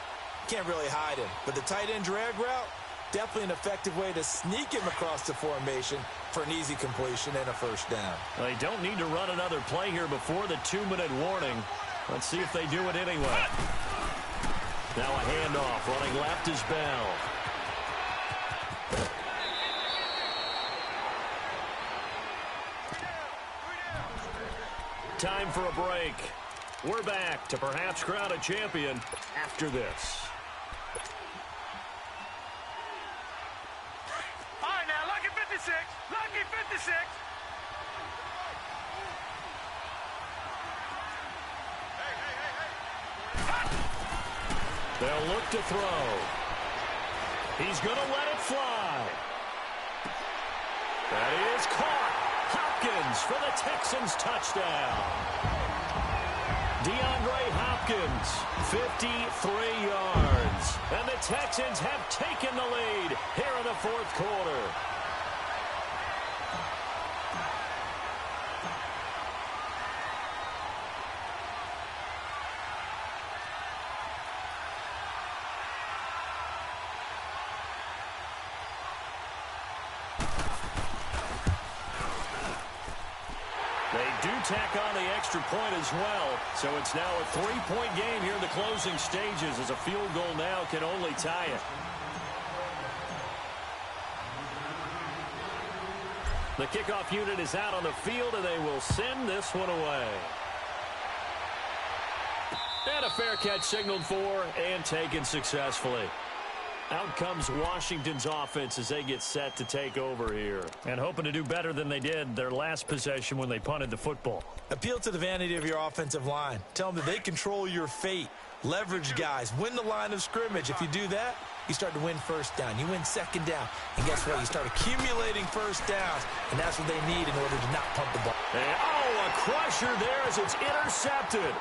can't really hide him. But the tight end drag route, definitely an effective way to sneak him across the formation for an easy completion and a 1st down. They don't need to run another play here before the 2-minute warning. Let's see if they do it anyway. Now a handoff. Running left is Bell. Time for a break. We're back to perhaps crown a champion after this. All right, now, lucky 56. Lucky 56. They'll look to throw. He's going to let it fly. That is caught. Hopkins for the Texans touchdown. DeAndre Hopkins, 53 yards. And the Texans have taken the lead here in the 4th quarter. They do tack on the extra point as well, so it's now a 3-point game here in the closing stages as a field goal now can only tie it. The kickoff unit is out on the field, and they will send this one away. And a fair catch signaled for and taken successfully. Out comes Washington's offense as they get set to take over here. And hoping to do better than they did their last possession when they punted the football. Appeal to the vanity of your offensive line. Tell them that they control your fate. Leverage guys. Win the line of scrimmage. If you do that, you start to win 1st down. You win 2nd down. And guess what? You start accumulating 1st downs. And that's what they need in order to not punt the ball. And, a crusher there as it's intercepted.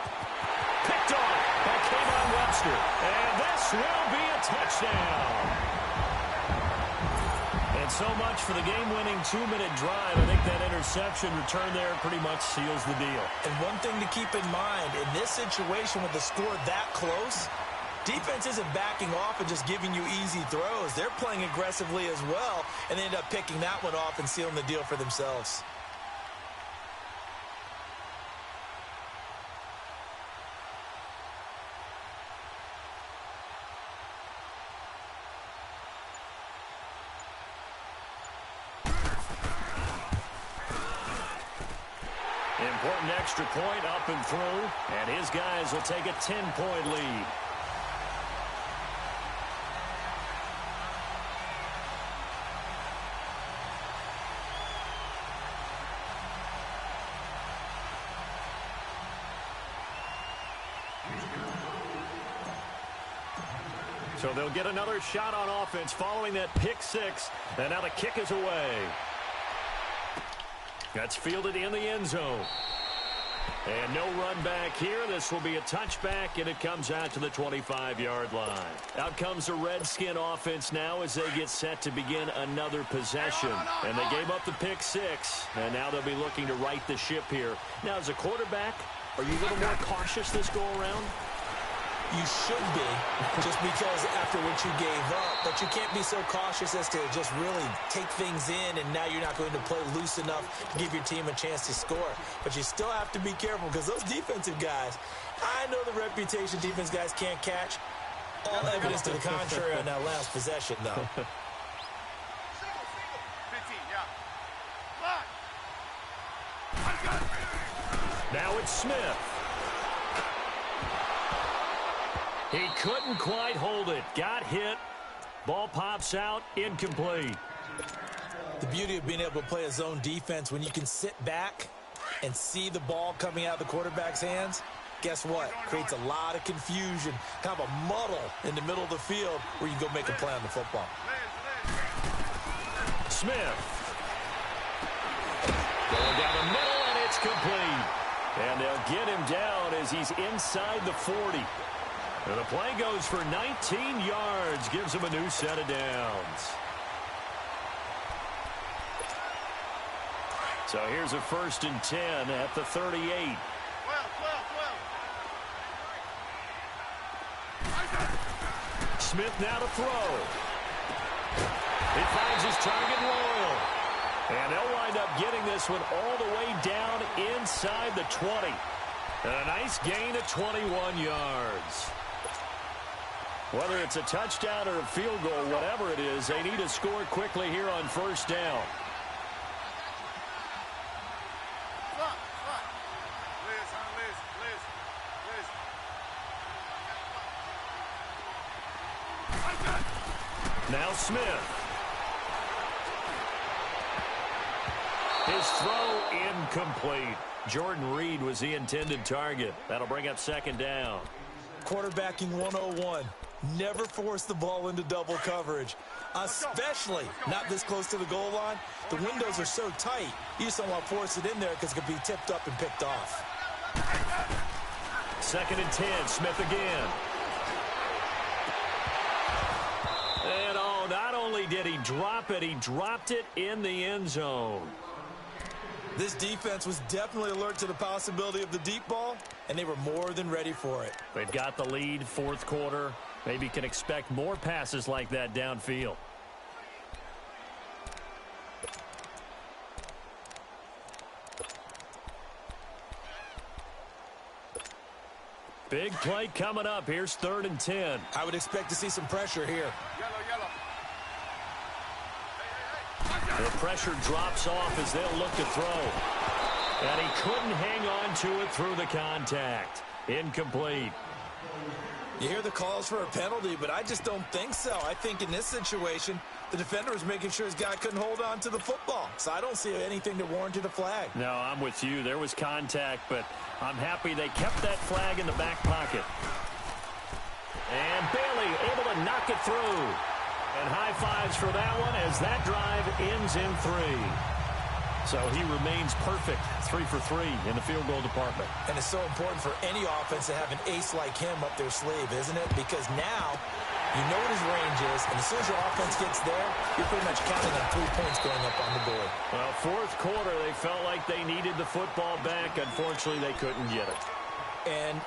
Picked off by Kayvon Webster. And this will be a touchdown. And so much for the game-winning 2-minute drive. I think that interception return there pretty much seals the deal. And one thing to keep in mind, in this situation with the score that close, Defense isn't backing off and just giving you easy throws. They're playing aggressively as well, and they end up picking that one off and sealing the deal for themselves. Important extra point up and through, and his guys will take a 10-point lead. So they'll get another shot on offense following that pick six, and now the kick is away. That's fielded in the end zone. And no run back here. This will be a touchback, and it comes out to the 25-yard line. Out comes the Redskin offense now as they get set to begin another possession. And they gave up the pick six, and now they'll be looking to right the ship here. Now, as a quarterback, are you a little more cautious this go-around? You should be, just because after what you gave up, but you can't be so cautious as to just really take things in, and now you're not going to play loose enough to give your team a chance to score. But you still have to be careful, because those defensive guys, I know the reputation defense guys can't catch. All evidence to the contrary on that last possession, though. 15, yeah. Now it's Smith. He couldn't quite hold it. Got hit. Ball pops out. Incomplete. The beauty of being able to play a zone defense when you can sit back and see the ball coming out of the quarterback's hands, guess what? Creates a lot of confusion, kind of a muddle in the middle of the field where you can go make a play on the football. Smith. Going down the middle, and it's complete. And they'll get him down as he's inside the 40. And the play goes for 19 yards, gives him a new set of downs. So here's a 1st and 10 at the 38. 12. Smith now to throw. He finds his target Royal. And they'll wind up getting this one all the way down inside the 20. And a nice gain of 21 yards. Whether it's a touchdown or a field goal, whatever it is, they need to score quickly here on 1st down. Now Smith. His throw incomplete. Jordan Reed was the intended target. That'll bring up 2nd down. Quarterbacking 101. Never force the ball into double coverage, especially not this close to the goal line. The windows are so tight, you just don't want to force it in there because it could be tipped up and picked off. 2nd and 10, Smith again. And oh, not only did he drop it, he dropped it in the end zone. This defense was definitely alert to the possibility of the deep ball, and they were more than ready for it. They've got the lead, 4th quarter. Maybe can expect more passes like that downfield. Big play coming up. Here's 3rd and 10. I would expect to see some pressure here. Yellow. The pressure drops off as they'll look to throw. And he couldn't hang on to it through the contact. Incomplete. You hear the calls for a penalty, but I just don't think so. I think in this situation, the defender was making sure his guy couldn't hold on to the football. So I don't see anything that warranted a flag. No, I'm with you. There was contact, but I'm happy they kept that flag in the back pocket. And Bailey able to knock it through. And high fives for that one as that drive ends in 3. So he remains perfect, 3 for 3 in the field goal department. And it's so important for any offense to have an ace like him up their sleeve, isn't it? Because now you know what his range is, and as soon as your offense gets there, you're pretty much counting on 3 points going up on the board. Well, 4th quarter, they felt like they needed the football back. Unfortunately, they couldn't get it. And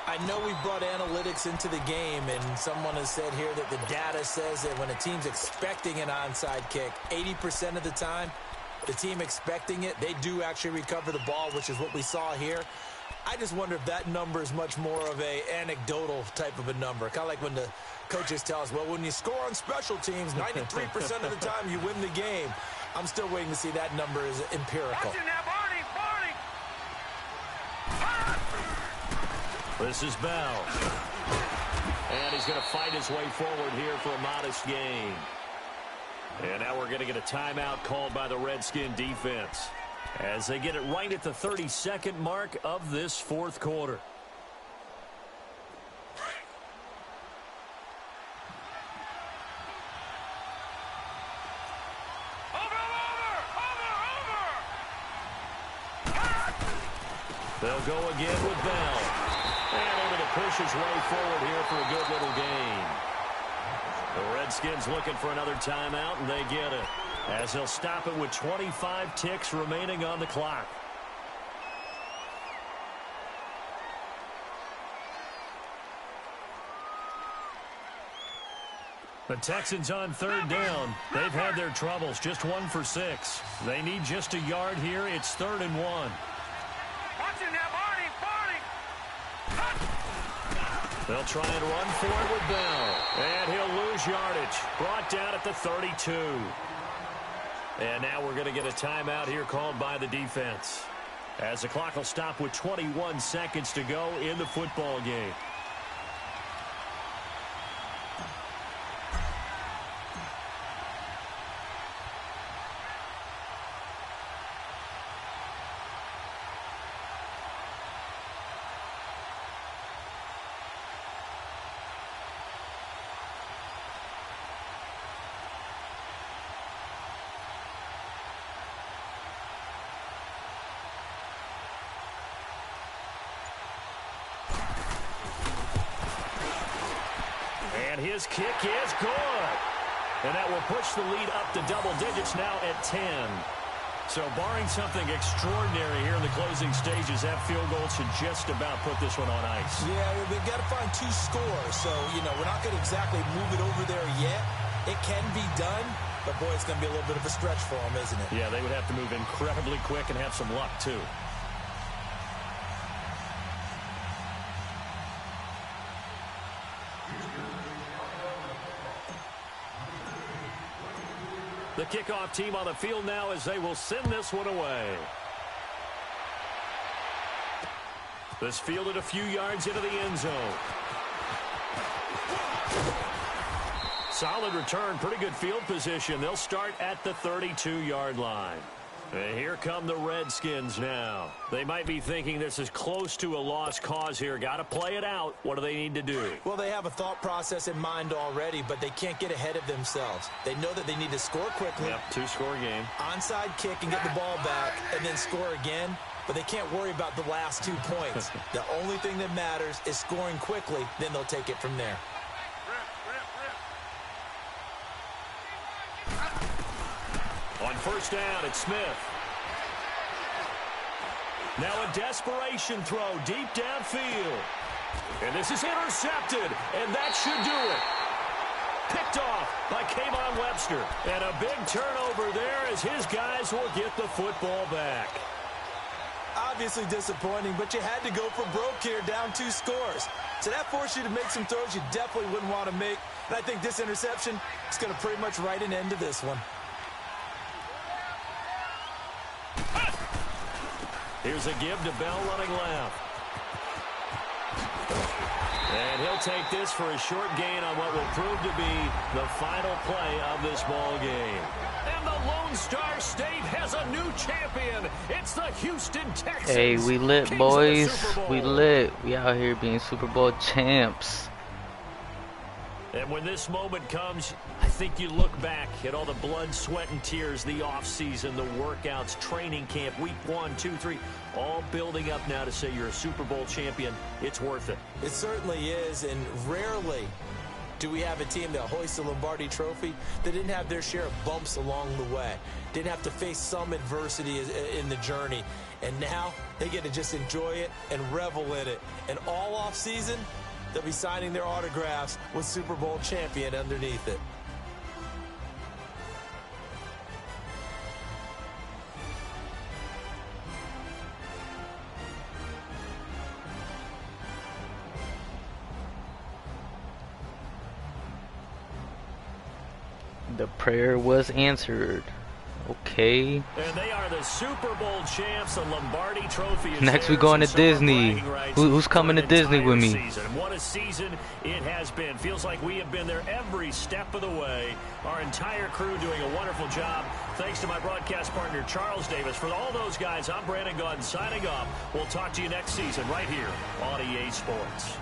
I know we brought analytics into the game, and someone has said here that the data says that when a team's expecting an onside kick, 80% of the time, the team expecting it, they do actually recover the ball, which is what we saw here. I just wonder if that number is much more of a anecdotal type of a number. Kind of like when the coaches tell us, well, when you score on special teams, 93% of the time you win the game. I'm still waiting to see that number is empirical. This is Bell. And he's going to fight his way forward here for a modest gain. And now we're going to get a timeout called by the Redskin defense as they get it right at the 32nd mark of this fourth quarter. They'll go again with Bell. And able to push his way forward here for a good little gain. The Redskins looking for another timeout, and they get it, as they'll stop it with 25 ticks remaining on the clock. The Texans on third down. They've had their troubles, just 1 for 6. They need just a yard here. It's 3rd and 1. They'll try and run for it with Bell. And he'll lose yardage. Brought down at the 32. And now we're going to get a timeout here called by the defense, as the clock will stop with 21 seconds to go in the football game. And his kick is good. And that will push the lead up to double digits now at 10. So barring something extraordinary here in the closing stages, that field goal should just about put this one on ice. Yeah, we've got to find 2 scores. So, we're not going to exactly move it over there yet. It can be done, but boy, it's going to be a little bit of a stretch for them, isn't it? Yeah, they would have to move incredibly quick and have some luck, too. The kickoff team on the field now as they will send this one away. This fielded a few yards into the end zone. Solid return, pretty good field position. They'll start at the 32-yard line. And here come the Redskins now. They might be thinking this is close to a lost cause here. Got to play it out. What do they need to do? Well, they have a thought process in mind already, but they can't get ahead of themselves. They know that they need to score quickly. Yep, 2-score game. Onside kick and get the ball back and then score again. But they can't worry about the last 2 points. The only thing that matters is scoring quickly. Then they'll take it from there. On first down, it's Smith. Now a desperation throw deep downfield. And this is intercepted, and that should do it. Picked off by Kayvon Webster. And a big turnover there as his guys will get the football back. Obviously disappointing, but you had to go for broke here, down 2 scores. So that forced you to make some throws you definitely wouldn't want to make. And I think this interception is going to pretty much write an end to this one. Here's a give to Bell running left. And he'll take this for a short gain on what will prove to be the final play of this ball game. And the Lone Star State has a new champion. It's the Houston Texans. Hey, we lit, boys. We lit. We out here being Super Bowl champs. And when this moment comes, I think you look back at all the blood, sweat, and tears, the offseason, the workouts, training camp, week 1, 2, 3, all building up now to say you're a Super Bowl champion. It's worth it. It certainly is, and rarely Do we have a team that hoists the Lombardi Trophy that didn't have their share of bumps along the way, didn't have to face some adversity in the journey, and now they get to just enjoy it and revel in it. And all off season, they'll be signing their autographs with Super Bowl champion underneath it. The prayer was answered. Okay. And they are the Super Bowl champs. The Lombardi Trophy is Next we going to Disney. Who's coming to Disney with me? Season. What a season it has been. Feels like we have been there every step of the way. Our entire crew doing a wonderful job. Thanks to my broadcast partner, Charles Davis. For all those guys, I'm Brandon Gaudin signing off. We'll talk to you next season right here on EA Sports.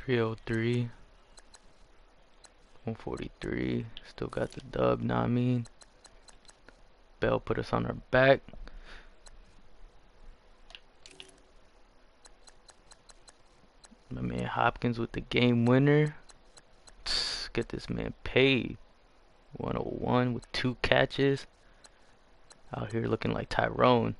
.303, 143. Still got the dub. Know what I mean? Bell put us on our back. My man Hopkins with the game winner. Get this man paid. 101 with 2 catches. Out here looking like Tyrone.